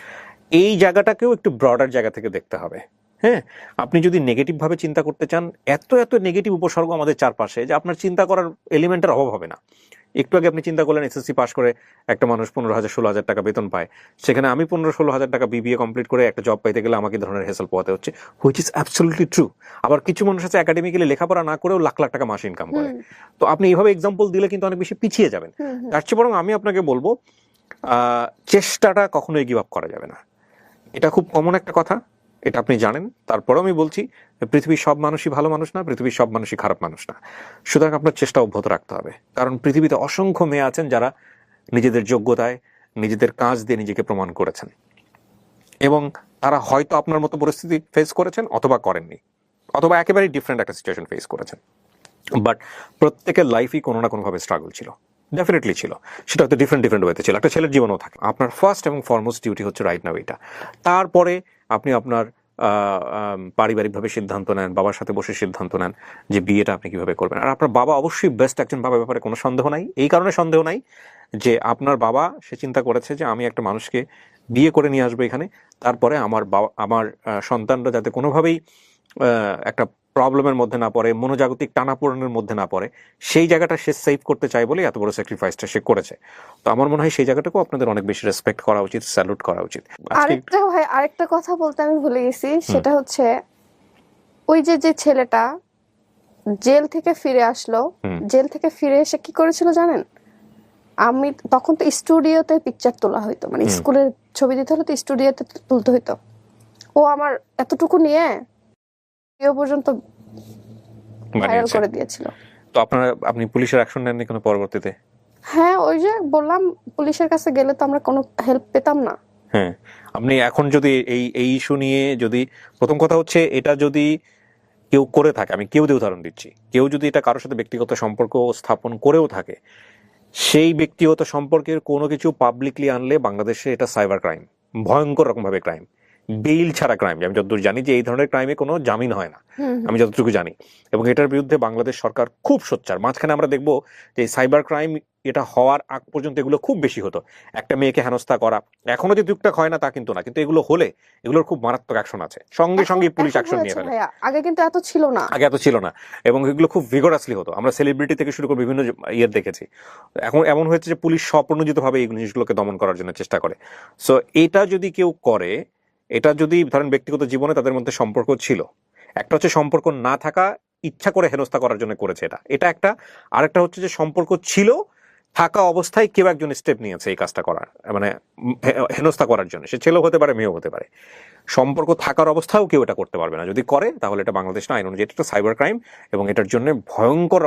এই জায়গাটাকেও একটু ব্রডার জায়গা থেকে দেখতে হবে। হ্যাঁ, আপনি যদি নেগেটিভ ভাবে চিন্তা করতে চান, এত এত নেগেটিভ উপসর্গ আমাদের চারপাশে যে আপনার চিন্তা করার এলিমেন্টের অভাব হবে না। একটু আগে আপনি চিন্তা করলেন এসএসসি পাস করে একটা মানুষ 15,000-16,000 টাকা বেতন পায়, সেখানে আমি 15-16,000 টাকা বিবিএ কমপ্লিট করে একটা জব পাইতে গেলে আমাকে ধরনের হেসেল পোহাতে হচ্ছে, হুইচ ইজ অ্যাবসলিউটলি ট্রু। আবার কিছু মানুষ আছে একাডেমিক্যালি লেখাপড়া না করেও লাখ লাখ টাকা মাসে ইনকাম করে। তো আপনি এইভাবে এক্সাম্পল দিলে কিন্তু অনেক বেশি পিছিয়ে যাবেন। তার চেয়ে বরং আমি আপনাকে বলবো, চেষ্টাটা কখনোই গিভ আপ করা যাবে না। এটা খুব কমন একটা কথা, এটা আপনি জানেন। তারপরেও আমি বলছি, পৃথিবীর সব মানুষই ভালো মানুষ না, পৃথিবীর সব মানুষই খারাপ মানুষ না। সুতরাং আপনার চেষ্টা অব্যাহত রাখতে হবে, কারণ পৃথিবীতে অসংখ্য মেয়ে আছেন যারা নিজেদের যোগ্যতায়, নিজেদের কাজ দিয়ে নিজেকে প্রমাণ করেছেন, এবং তারা হয়তো আপনার মতো পরিস্থিতি ফেস করেছেন, অথবা করেননি, অথবা একেবারেই ডিফারেন্ট একটা সিচুয়েশন ফেস করেছেন। বাট প্রত্যেকের লাইফই কোনো না কোনোভাবে স্ট্রাগল ছিল। ডেফিনেটলি ছিল, সেটা হয়তো ডিফারেন্ট ওয়েতে ছিল, একটা ছেলের জীবনও থাকে। আপনার ফার্স্ট এবং ফরমোস্ট ডিউটি হচ্ছে রাইট নাও এটা। তারপরে আপনি আপনার পারিবারিকভাবে সিদ্ধান্ত নেন, বাবার সাথে বসে সিদ্ধান্ত নেন যে বিয়েটা আপনি কিভাবে করবেন। আর আপনার বাবা অবশ্যই বেস্ট একজন বাবা, ব্যাপারে কোনো সন্দেহ নাই। এই কারণে সন্দেহ নাই যে আপনার বাবা সে চিন্তা করেছে যে আমি একটা মানুষকে বিয়ে করে নিয়ে আসবো এখানে, তারপরে আমার বাবা আমার সন্তানরা যাতে কোনোভাবেই একটা প্রবলেমের মধ্যে না পড়ে, মনোজাগতিক টানাপোড়েনের মধ্যে না পড়ে, সেই জায়গাটা সে সেভ করতে চায় বলে এত বড় স্যাক্রিফাইসটা সে করেছে। তো আমার মনে হয় সেই জায়গাটাকেও আপনাদের অনেক বেশি রেসপেক্ট করা উচিত, স্যালুট করা উচিত। আরেকটা ভাই, আরেকটা কথা বলতে আমি ভুলে গেছি, সেটা হচ্ছে ওই যে ছেলেটা জেল থেকে ফিরে আসলো, জেল থেকে ফিরে এসে কি করেছিল জানেন? আমি তখন তো স্টুডিওতে পিকচার তোলা হইতো, মানে স্কুলের ছবি দিতে হলে তো স্টুডিওতে তুলতে হইতো। ও আমার এতটুকু নিয়ে পর্যন্ত ভাইরাল করে দিয়েছিল। তো আপনি পুলিশের অ্যাকশন নেননি কোনো পরবর্তীতে? হ্যাঁ, ওই যে বললাম, পুলিশের কাছে গেলে তো আমরা কোনো হেল্প পেতাম না। হ্যাঁ, আপনি এখন যদি এই ইস্যু নিয়ে যদি, প্রথম কথা হচ্ছে এটা যদি কেউ করে থাকে, আমি কেউ দিয়ে উদাহরণ দিচ্ছি, কেউ যদি এটা কারোর সাথে ব্যক্তিগত সম্পর্ক স্থাপন করেও থাকে, সেই ব্যক্তিগত সম্পর্কের কোনো কিছু পাবলিকলি আনলে বাংলাদেশে এটা সাইবার ক্রাইম, ভয়ঙ্কর রকমভাবে ক্রাইম, বেইল ছাড়া ক্রাইম। আমি যতদূর জানি যে এই ধরনের ক্রাইমে কোনো জামিন হয় না, আমি যতটুকু জানি। এবং এটার বিরুদ্ধে বাংলাদেশ সরকার খুব সোচ্চার। মাঝখানে আমরা দেখবো যে সাইবার ক্রাইম এটা হওয়ার আগ পর্যন্ত এগুলো খুব বেশি হতো, একটা মেয়েকে হেনস্থা করা। এখনো যে টুকটাক হয় না তা কিন্তু না, কিন্তু এগুলো হলে এগুলোর খুব মারাত্মক অ্যাকশন আছে, সঙ্গে সঙ্গে পুলিশ অ্যাকশন নিয়ে ফেলে। আগে কিন্তু এত ছিল না, আগে এত ছিল না, এবং এগুলো খুব ভিগোরাসলি হতো। আমরা সেলিব্রিটি থেকে শুরু করে বিভিন্ন ইয়ে দেখেছি। এখন এমন হয়েছে যে পুলিশ স্বপ্রণোদিতভাবে এই জিনিসগুলোকে দমন করার জন্য চেষ্টা করে। সো এটা যদি কেউ করে, এটা যদি ধরেন ব্যক্তিগত জীবনে তাদের মধ্যে সম্পর্ক ছিল, একটা হচ্ছে সম্পর্ক না থাকা, ইচ্ছা করে হেনস্থা করার জন্য করেছে এটা একটা। আরেকটা হচ্ছে যে সম্পর্ক ছিল, থাকা অবস্থায় কেউ একজন স্টেপ নিয়েছে এই কাজটা করার, মানে হেনস্থা করার জন্য। সে ছেলেও হতে পারে, মেয়েও হতে পারে। সম্পর্ক থাকার অবস্থাও কেউ এটা করতে পারবে না। যদি করে তাহলে এটা বাংলাদেশ আইন অনুযায়ী এটা সাইবার ক্রাইম, এবং এটার জন্য ভয়ঙ্কর